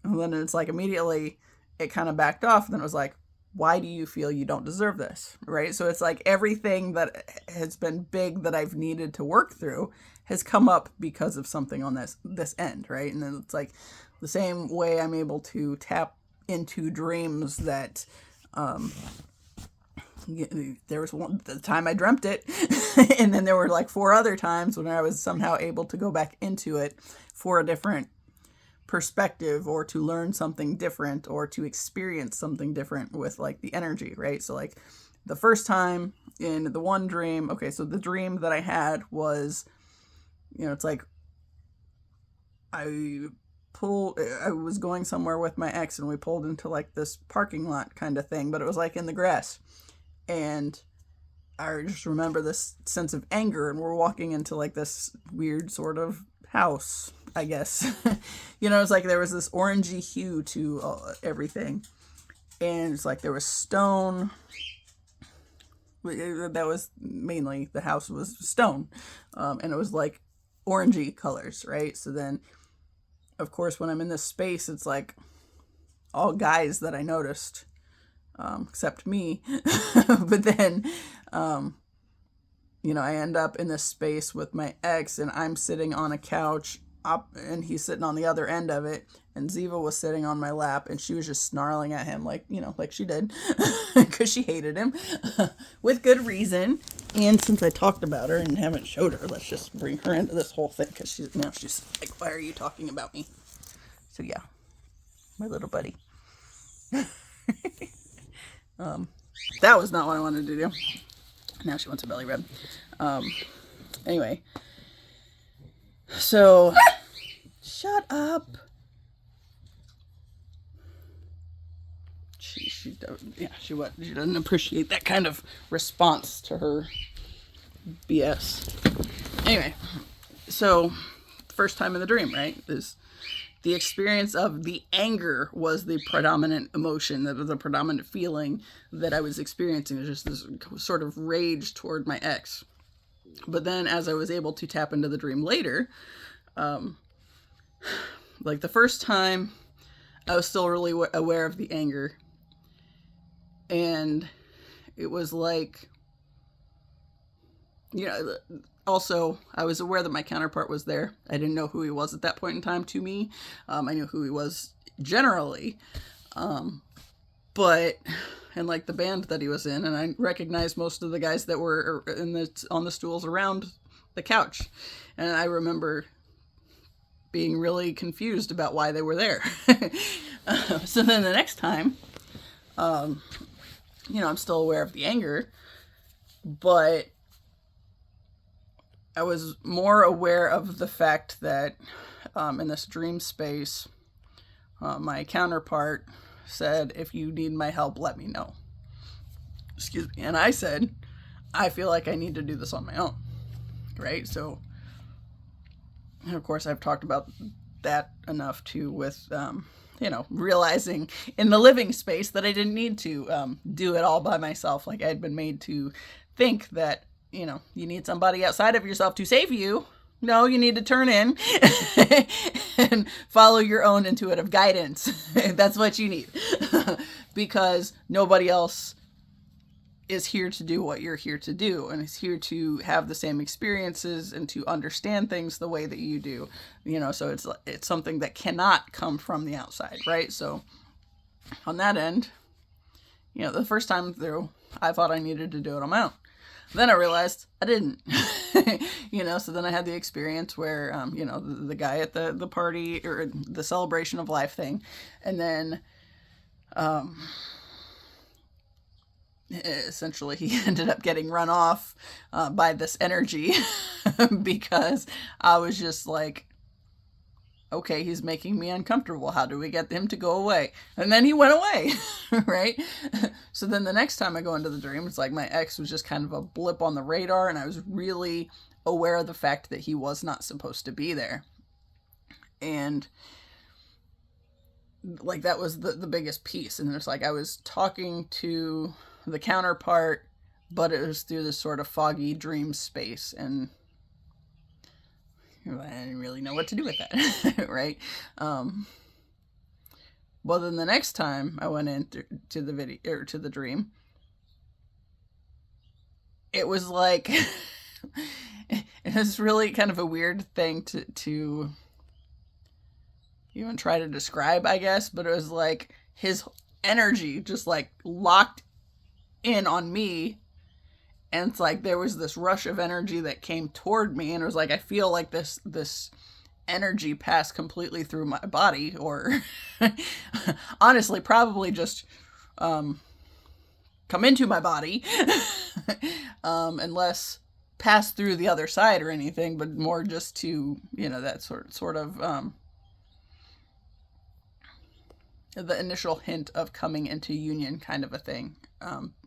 And then it's like immediately it kind of backed off. And then it was like, why do you feel you don't deserve this? Right? So it's like everything that has been big that I've needed to work through has come up because of something on this end, right? And then it's like the same way I'm able to tap into dreams that there was the time I dreamt it, and then there were like 4 other times when I was somehow able to go back into it for a different perspective, or to learn something different, or to experience something different with like the energy, right? So like the first time in the one dream, okay, so the dream that I had was, you know, it's like I was going somewhere with my ex and we pulled into like this parking lot kind of thing, but it was like in the grass. And I just remember this sense of anger, and we're walking into like this weird sort of house, I guess. You know, it's like there was this orangey hue to everything. And it's like there was stone. That was mainly, the house was stone. And it was like orangey colors, right? So then, of course, when I'm in this space, it's like all guys that I noticed, except me. But then, you know, I end up in this space with my ex, and I'm sitting on a couch up, and he's sitting on the other end of it, and Ziva was sitting on my lap, and she was just snarling at him like, you know, like she did, because she hated him, with good reason. And since I talked about her and haven't showed her, let's just bring her into this whole thing, because she's like, why are you talking about me? So yeah, my little buddy. That was not what I wanted to do. Now she wants a belly rub. Anyway, so shut up. She doesn't appreciate that kind of response to her BS. Anyway, so first time in the dream, right? Is the experience of the anger was the predominant emotion, that was the predominant feeling that I was experiencing. It was just this sort of rage toward my ex. But then as I was able to tap into the dream later, like the first time, I was still really aware of the anger. And it was like, you know, also, I was aware that my counterpart was there. I didn't know who he was at that point in time to me. I knew who he was generally. But, and like the band that he was in, and I recognized most of the guys that were on the stools around the couch. And I remember being really confused about why they were there. So then the next time, I'm still aware of the anger, but I was more aware of the fact that in this dream space, my counterpart said, if you need my help, let me know. Excuse me. And I said, I feel like I need to do this on my own. Right? So, and of course, I've talked about that enough too with, realizing in the living space that I didn't need to do it all by myself. Like I'd been made to think that, you need somebody outside of yourself to save you. No, you need to turn in and follow your own intuitive guidance. That's what you need. Because nobody else is here to do what you're here to do, and is here to have the same experiences and to understand things the way that you do. So it's something that cannot come from the outside, right? So on that end, the first time through, I thought I needed to do it on my own. Then I realized I didn't, so then I had the experience where, the guy at the party or the celebration of life thing. And then, essentially he ended up getting run off, by this energy because I was just like, okay, he's making me uncomfortable. How do we get him to go away? And then he went away, right? So then the next time I go into the dream, it's like my ex was just kind of a blip on the radar, and I was really aware of the fact that he was not supposed to be there. And like that was the biggest piece. And it's like I was talking to the counterpart, but it was through this sort of foggy dream space, and I didn't really know what to do with that, right? Well, then the next time I went into the video or to the dream, it was like it's really kind of a weird thing to even try to describe, I guess. But it was like his energy just like locked in on me. And it's like there was this rush of energy that came toward me, and it was like I feel like this energy passed completely through my body, or honestly, probably just come into my body, and less pass through the other side or anything, but more just to that sort of the initial hint of coming into union kind of a thing.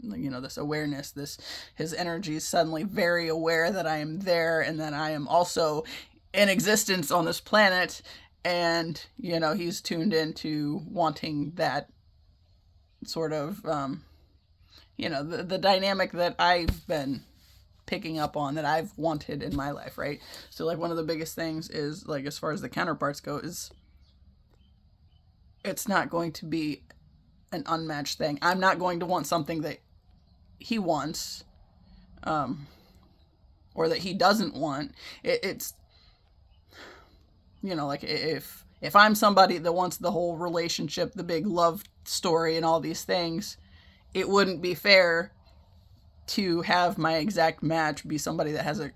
This awareness, his energy is suddenly very aware that I am there and that I am also in existence on this planet. And, he's tuned into wanting that sort of, the dynamic that I've been picking up on, that I've wanted in my life. Right. So like one of the biggest things is like, as far as the counterparts go, is it's not going to be an unmatched thing. I'm not going to want something that he wants, or that he doesn't want. It's, like if I'm somebody that wants the whole relationship, the big love story and all these things, it wouldn't be fair to have my exact match be somebody that has a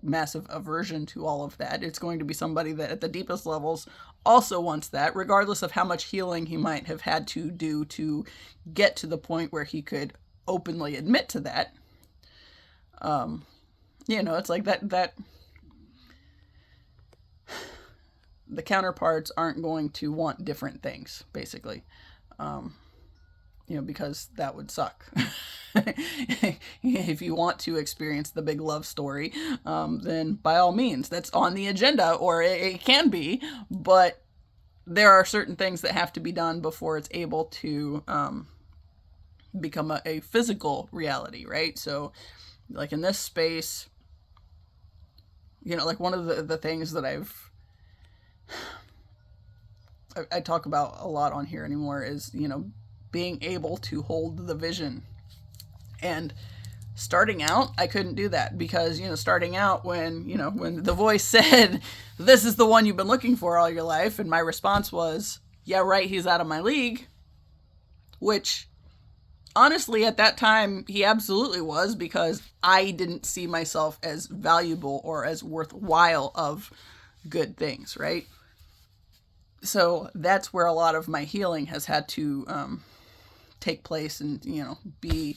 massive aversion to all of that. It's going to be somebody that at the deepest levels also wants that, regardless of how much healing he might have had to do to get to the point where he could openly admit to that. It's like that the counterparts aren't going to want different things, basically. Because that would suck. If you want to experience the big love story, then by all means, that's on the agenda, or it can be, but there are certain things that have to be done before it's able to become a physical reality, right? So, like in this space, like one of the things that I talk about a lot on here anymore is, being able to hold the vision. And starting out, I couldn't do that because, starting out when the voice said, this is the one you've been looking for all your life. And my response was, yeah, right, he's out of my league. Which, honestly, at that time, he absolutely was, because I didn't see myself as valuable or as worthwhile of good things, right? So that's where a lot of my healing has had to take place and, be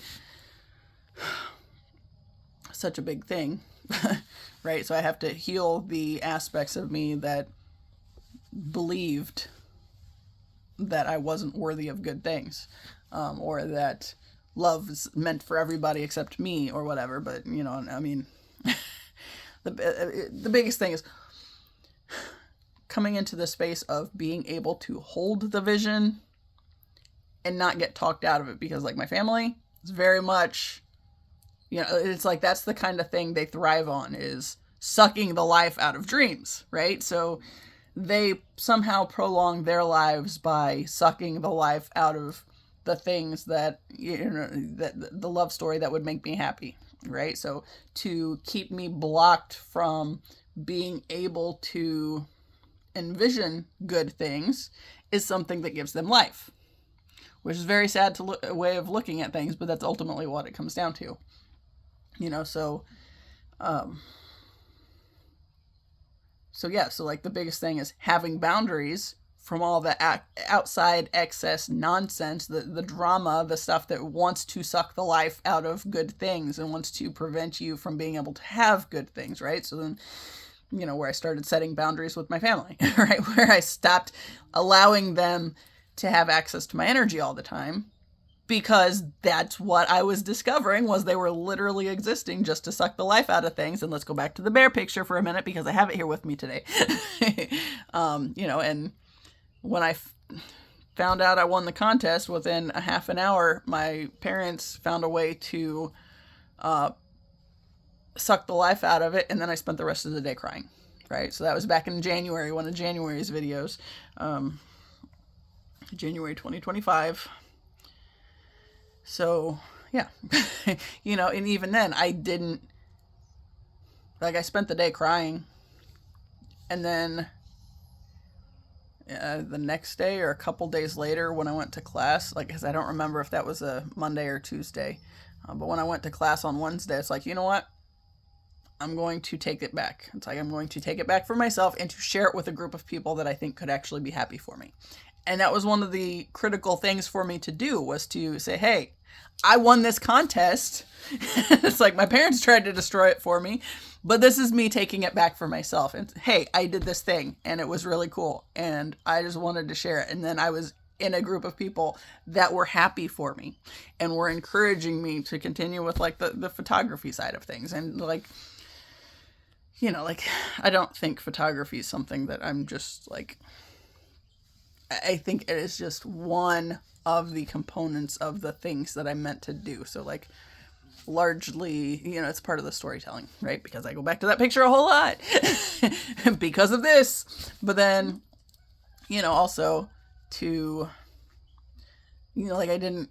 such a big thing, right? So I have to heal the aspects of me that believed that I wasn't worthy of good things, or that love is meant for everybody except me or whatever. But, I mean, the biggest thing is coming into the space of being able to hold the vision and not get talked out of it, because like my family is very much, it's like that's the kind of thing they thrive on, is sucking the life out of dreams, right? So they somehow prolong their lives by sucking the life out of the things that, that the love story that would make me happy, right? So to keep me blocked from being able to envision good things is something that gives them life, which is very sad way of looking at things, but that's ultimately what it comes down to, so yeah, so like the biggest thing is having boundaries from all the outside excess nonsense, the drama, the stuff that wants to suck the life out of good things and wants to prevent you from being able to have good things, right? So then, where I started setting boundaries with my family, right? Where I stopped allowing them to have access to my energy all the time, because that's what I was discovering, was they were literally existing just to suck the life out of things. And let's go back to the bear picture for a minute, because I have it here with me today. And when I found out I won the contest, within a half an hour, my parents found a way to suck the life out of it, and then I spent the rest of the day crying, right? So that was back in January, one of January's videos, January 2025. So yeah, and even then I didn't, I spent the day crying, and then the next day or a couple days later when I went to class, because I don't remember if that was a Monday or Tuesday, but when I went to class on Wednesday, it's like, you know what? I'm going to take it back. It's like I'm going to take it back for myself and to share it with a group of people that I think could actually be happy for me. And that was one of the critical things for me to do, was to say, hey, I won this contest. It's like my parents tried to destroy it for me, but this is me taking it back for myself. And hey, I did this thing and it was really cool, and I just wanted to share it. And then I was in a group of people that were happy for me and were encouraging me to continue with like the photography side of things. And I don't think photography is something that I'm just like, I think it is just one of the components of the things that I'm meant to do. So like largely, it's part of the storytelling, right? Because I go back to that picture a whole lot because of this. But then, also to, I didn't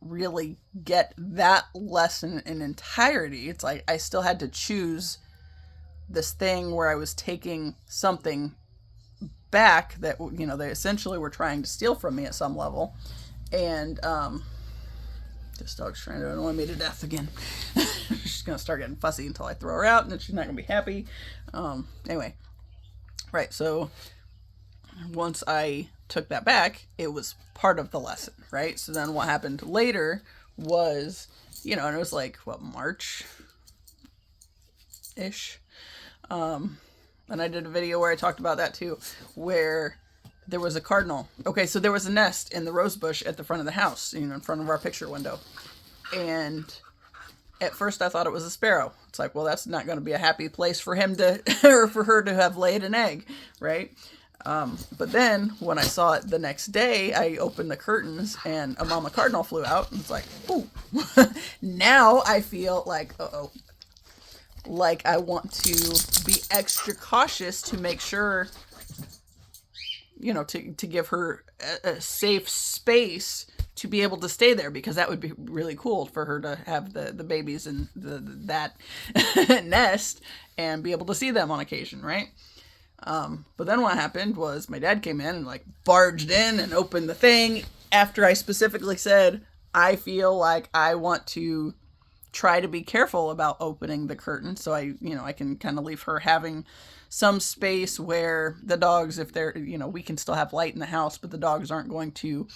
really get that lesson in entirety. It's like I still had to choose this thing where I was taking something back that, they essentially were trying to steal from me at some level. And this dog's trying to annoy me to death again. She's gonna start getting fussy until I throw her out, and then she's not gonna be happy. Anyway, right, so once I took that back, it was part of the lesson, right? So then what happened later was, and it was like, March-ish. And I did a video where I talked about that too, where there was a cardinal. Okay, so there was a nest in the rose bush at the front of the house, in front of our picture window. And at first I thought it was a sparrow. It's like, well, that's not going to be a happy place for him to, or for her to have laid an egg, right? But then when I saw it the next day, I opened the curtains and a mama cardinal flew out, and it's like, ooh, now I feel like, like I want to be extra cautious to make sure, to give her a safe space to be able to stay there, because that would be really cool for her to have the babies in that nest and be able to see them on occasion, right? But then what happened was my dad came in and like barged in and opened the thing after I specifically said, I feel like I want to try to be careful about opening the curtain. So I can kind of leave her having some space where the dogs, if they're, we can still have light in the house, but the dogs aren't going to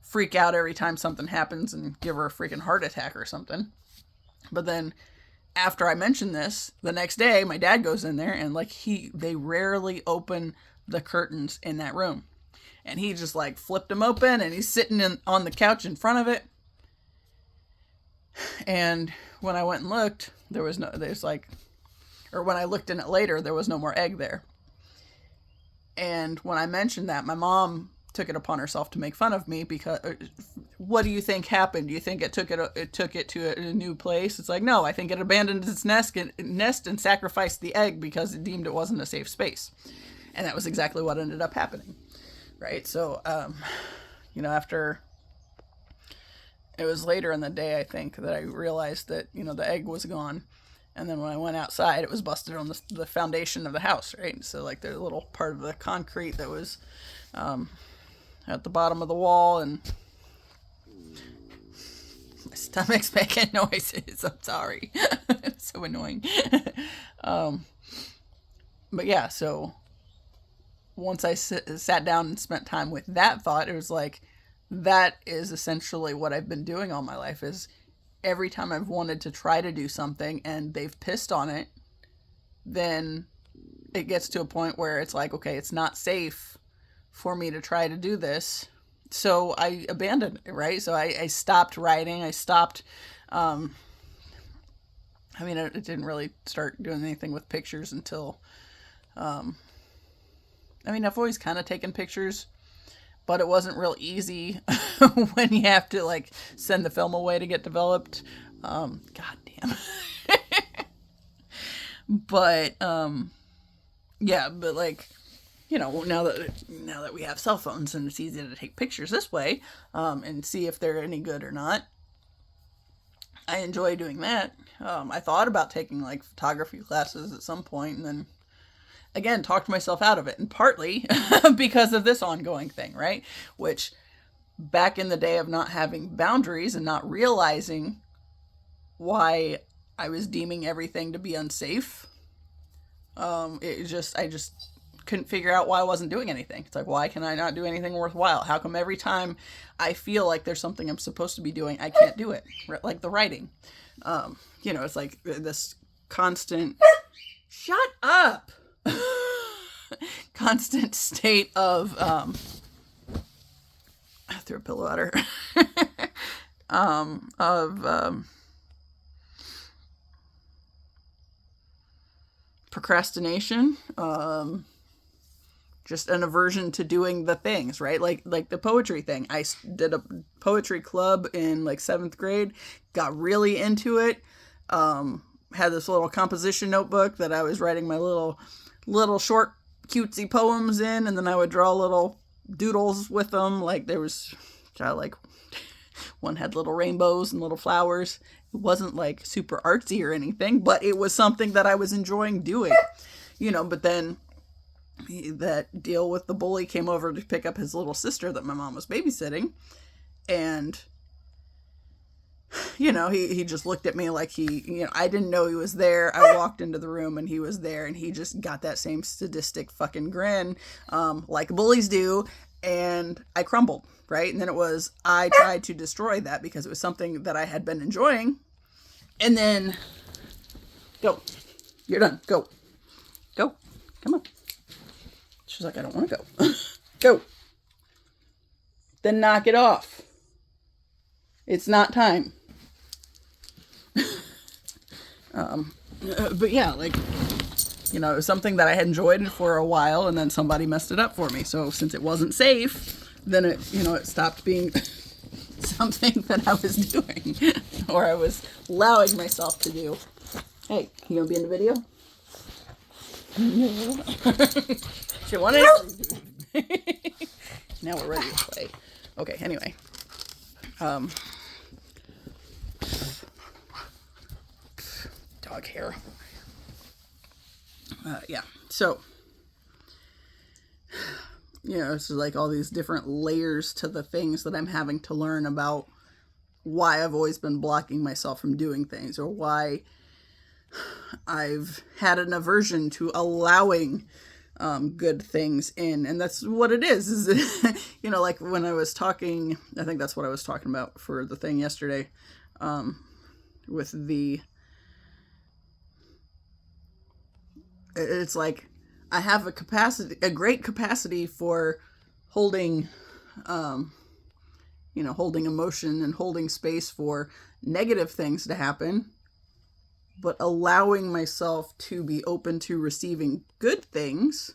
freak out every time something happens and give her a freaking heart attack or something. But then after I mentioned this, the next day my dad goes in there and they rarely open the curtains in that room. And he just flipped them open and he's sitting on the couch in front of it. And when I went and looked, when I looked in it later, there was no more egg there. And when I mentioned that, my mom took it upon herself to make fun of me because, what do you think happened? Do you think it took it to a new place? It's like, no, I think it abandoned its nest and sacrificed the egg because it deemed it wasn't a safe space. And that was exactly what ended up happening. Right. So, after it was later in the day, I think that I realized that, the egg was gone. And then when I went outside, it was busted on the foundation of the house. Right. So there's a little part of the concrete that was, at the bottom of the wall, and my stomach's making noises. I'm sorry. It's so annoying. But yeah, so once I sat down and spent time with that thought, it was that is essentially what I've been doing all my life, is every time I've wanted to try to do something and they've pissed on it, then it gets to a point where it's okay, it's not safe for me to try to do this. So I abandoned it, right? So I stopped writing. I stopped, I didn't really start doing anything with pictures until, I've always kind of taken pictures, but it wasn't real easy when you have to send the film away to get developed. God damn. But, yeah, but now that we have cell phones and it's easy to take pictures this way, and see if they're any good or not, I enjoy doing that. I thought about taking photography classes at some point, and then again, talked myself out of it, and partly because of this ongoing thing, right? Which back in the day of not having boundaries and not realizing why I was deeming everything to be unsafe, I just couldn't figure out why I wasn't doing anything. It's why can I not do anything worthwhile? How come every time I feel like there's something I'm supposed to be doing, I can't do it? Like the writing. It's this constant, shut up! Constant state of, I threw a pillow at her, procrastination, just an aversion to doing the things, right? Like the poetry thing. I did a poetry club in 7th grade, got really into it, had this little composition notebook that I was writing my little short cutesy poems in, and then I would draw little doodles with them. There was one had little rainbows and little flowers. It wasn't super artsy or anything, but it was something that I was enjoying doing, but then that deal with the bully came over to pick up his little sister that my mom was babysitting, and he just looked at me I didn't know he was there. I walked into the room and he was there, and he just got that same sadistic fucking grin, like bullies do, and I crumbled, right? And then I tried to destroy that because it was something that I had been enjoying, and then, go, you're done, go, come on. She's like, I don't want to go. Go. Then knock it off. It's not time. But yeah, it was something that I had enjoyed for a while, and then somebody messed it up for me. So since it wasn't safe, then it stopped being something that I was doing, or I was allowing myself to do. Hey, you gonna be in the video? No. She wanted it. Now we're ready to play. Okay, anyway. Dog hair. Yeah, so, it's all these different layers to the things that I'm having to learn about why I've always been blocking myself from doing things, or why I've had an aversion to allowing good things in. And that's what it is like when I was talking, I think that's what I was talking about for the thing yesterday, with it's like I have a great capacity for holding, holding emotion and holding space for negative things to happen, but allowing myself to be open to receiving good things,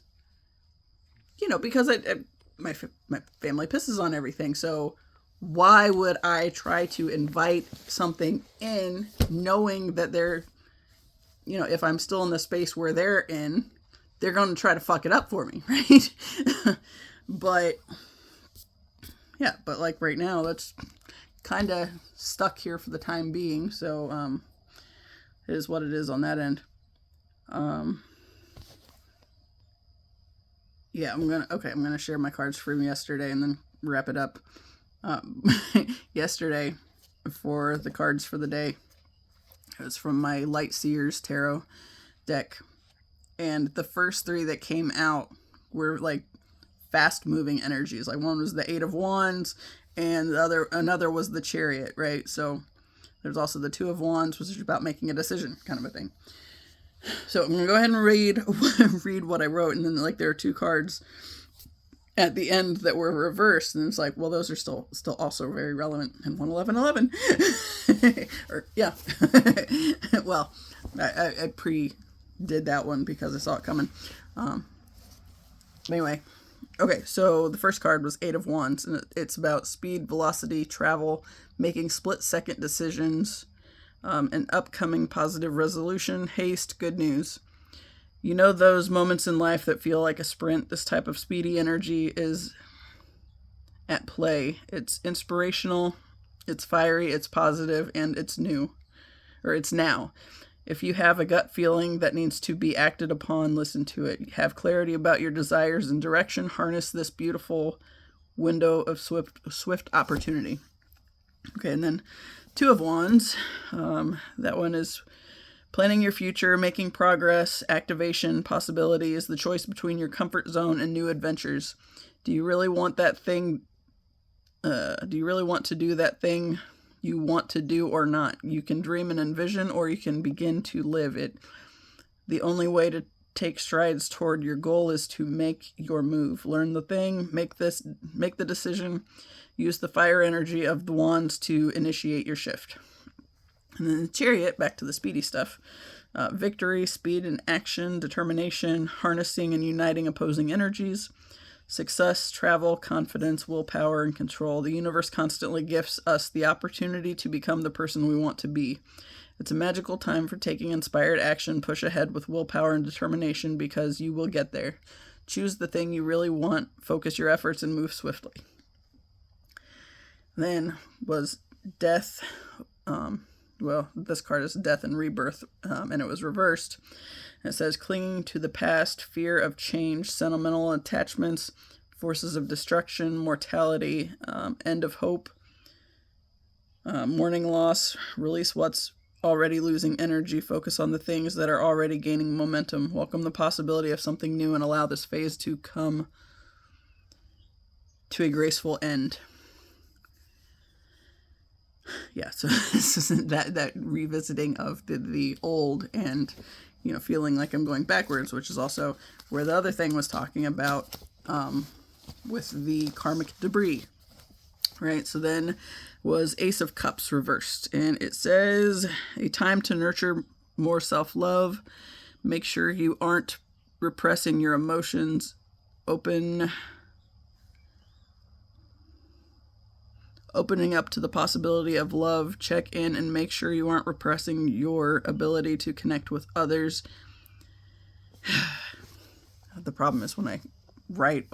because my family pisses on everything. So why would I try to invite something in knowing that they're, if I'm still in the space where they're in, they're going to try to fuck it up for me, right? But like right now, that's kind of stuck here for the time being. So it is what it is on that end. I'm gonna share my cards from yesterday and then wrap it up. Yesterday, for the cards for the day, it was from my Light Seers tarot deck, and the first three that came out were like fast moving energies. Like one was the Eight of Wands, and another was the Chariot, right? So there's also the Two of Wands, which is about making a decision, kind of a thing. So I'm gonna go ahead and read what I wrote, and then like there are two cards at the end that were reversed, and it's like, well, those are still also very relevant. And 11111, or yeah. Well, I did that one because I saw it coming. Anyway, okay. So the first card was Eight of Wands, and it's about speed, velocity, travel, making split-second decisions, an upcoming positive resolution, haste, good news. Those moments in life that feel like a sprint. This type of speedy energy is at play. It's inspirational, it's fiery, it's positive, and it's new, or it's now. If you have a gut feeling that needs to be acted upon, listen to it. Have clarity about your desires and direction. Harness this beautiful window of swift opportunity. Okay, and then Two of Wands. That one is planning your future, making progress, activation, possibilities, the choice between your comfort zone and new adventures. Do you really want that thing? Do you really want to do that thing you want to do or not? You can dream and envision, or you can begin to live it. The only way to take strides toward your goal is to make your move. Learn the thing, make the decision, use the fire energy of the wands to initiate your shift. And then the Chariot, back to the speedy stuff. Victory, speed and action, determination, harnessing and uniting opposing energies, success, travel, confidence, willpower, and control. The universe constantly gifts us the opportunity to become the person we want to be. It's a magical time for taking inspired action. Push ahead with willpower and determination, because you will get there. Choose the thing you really want, focus your efforts, and move swiftly. Then was Death. This card is Death and Rebirth, and it was reversed. It says, clinging to the past, fear of change, sentimental attachments, forces of destruction, mortality, end of hope, mourning loss, release what's already losing energy, focus on the things that are already gaining momentum, welcome the possibility of something new, and allow this phase to come to a graceful end. Yeah, so this is that revisiting of the old and, feeling like I'm going backwards, which is also where the other thing was talking about with the karmic debris, right? So then was Ace of Cups reversed, and it says, a time to nurture more self-love. Make sure you aren't repressing your emotions. Opening up to the possibility of love. Check in and make sure you aren't repressing your ability to connect with others. The problem is when I write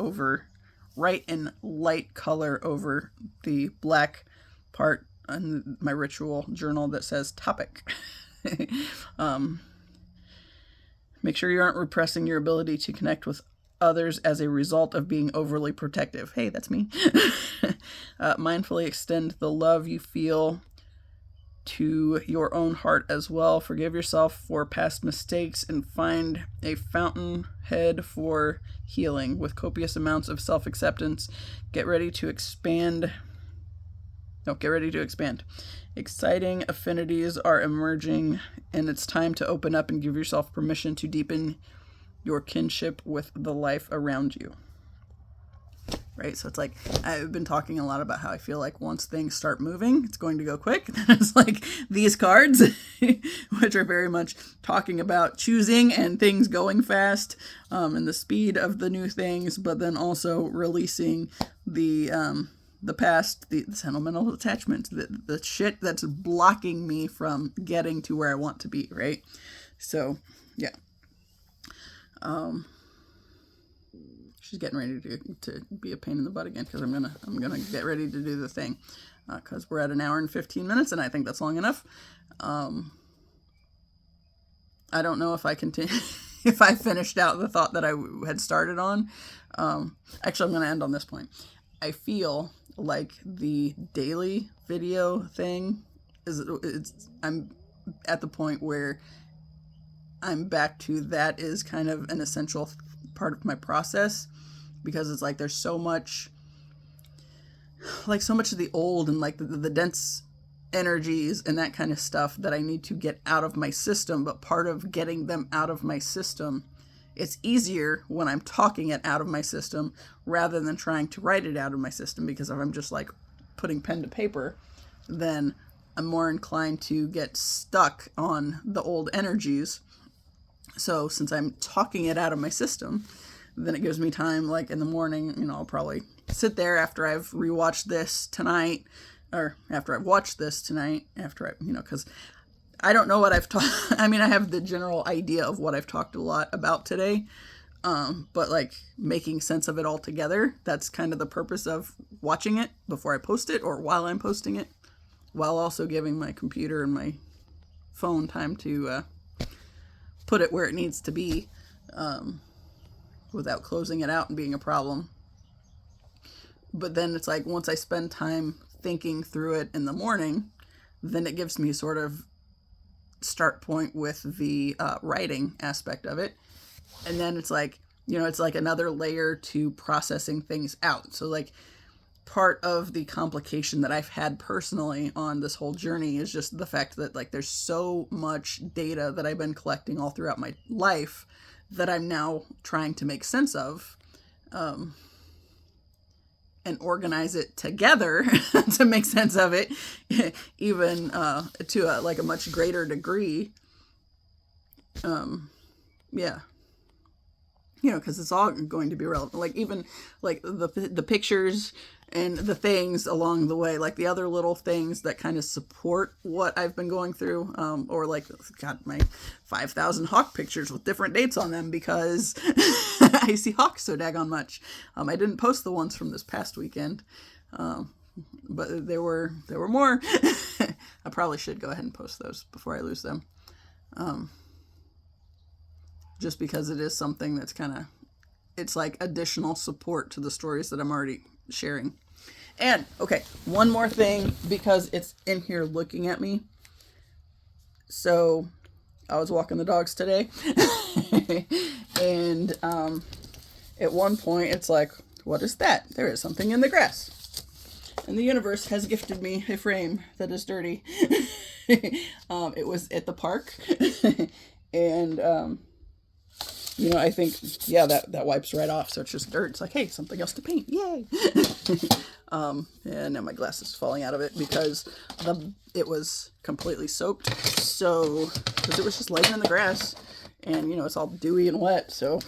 in light color over the black part on my ritual journal that says topic. Make sure you aren't repressing your ability to connect with others as a result of being overly protective. Hey, that's me. Mindfully extend the love you feel to your own heart as well. Forgive yourself for past mistakes and find a fountainhead for healing with copious amounts of self-acceptance. Get ready to expand. No, get ready to expand. Exciting affinities are emerging, and it's time to open up and give yourself permission to deepen your kinship with the life around you. Right? So it's like, I've been talking a lot about how I feel like once things start moving, it's going to go quick. It's like these cards, which are very much talking about choosing and things going fast, and the speed of the new things, but then also releasing the past, the sentimental attachments, the shit that's blocking me from getting to where I want to be, right? So, yeah. She's getting ready to be a pain in the butt again, because I'm gonna get ready to do the thing, because we're at 1 hour and 15 minutes, and I think that's long enough. I don't know if I continue, if I finished out the thought that I had started on. Actually, I'm gonna end on this point. I feel like the daily video thing I'm at the point where I'm back to that is kind of an essential part of my process, because it's like there's so much of the old and like the dense energies and that kind of stuff that I need to get out of my system. But part of getting them out of my system, it's easier when I'm talking it out of my system rather than trying to write it out of my system, because if I'm just like putting pen to paper, then I'm more inclined to get stuck on the old energies. So since I'm talking it out of my system, then it gives me time, like in the morning, I'll probably sit there after I've rewatched this tonight, or after I've watched this tonight, because I don't know what I've talked. I mean, I have the general idea of what I've talked a lot about today, but like making sense of it all together, that's kind of the purpose of watching it before I post it, or while I'm posting it, while also giving my computer and my phone time to put it where it needs to be, without closing it out and being a problem. But then it's like, once I spend time thinking through it in the morning, then it gives me sort of start point with the writing aspect of it. And then it's like, it's like another layer to processing things out. So like part of the complication that I've had personally on this whole journey is just the fact that like there's so much data that I've been collecting all throughout my life that I'm now trying to make sense of, and organize it together to make sense of it, even to a much greater degree. Yeah. Because it's all going to be relevant. Like even like the pictures and the things along the way, like the other little things that kind of support what I've been going through, or like, got my 5,000 hawk pictures with different dates on them because I see hawks so daggone much. I didn't post the ones from this past weekend, but there were more. I probably should go ahead and post those before I lose them. Just because it is something that's it's like additional support to the stories that I'm already sharing. And okay, one more thing, because it's in here looking at me. So I was walking the dogs today and at one point it's like, what is that? There is something in the grass. And the universe has gifted me a frame that is dirty. It was at the park. And I think, that wipes right off. So it's just dirt. It's like, hey, something else to paint. Yay. And now my glass is falling out of it because it was completely soaked. So, because it was just laying in the grass and, it's all dewy and wet. So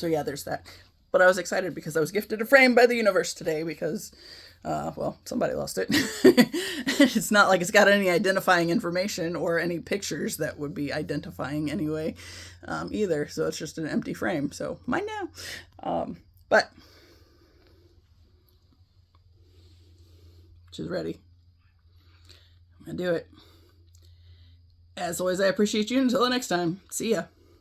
yeah, there's that. But I was excited because I was gifted a frame by the universe today because, somebody lost it. It's not like it's got any identifying information or any pictures that would be identifying anyway, either. So it's just an empty frame. So mine now. But she's ready. I'm going to do it. As always, I appreciate you. Until the next time. See ya.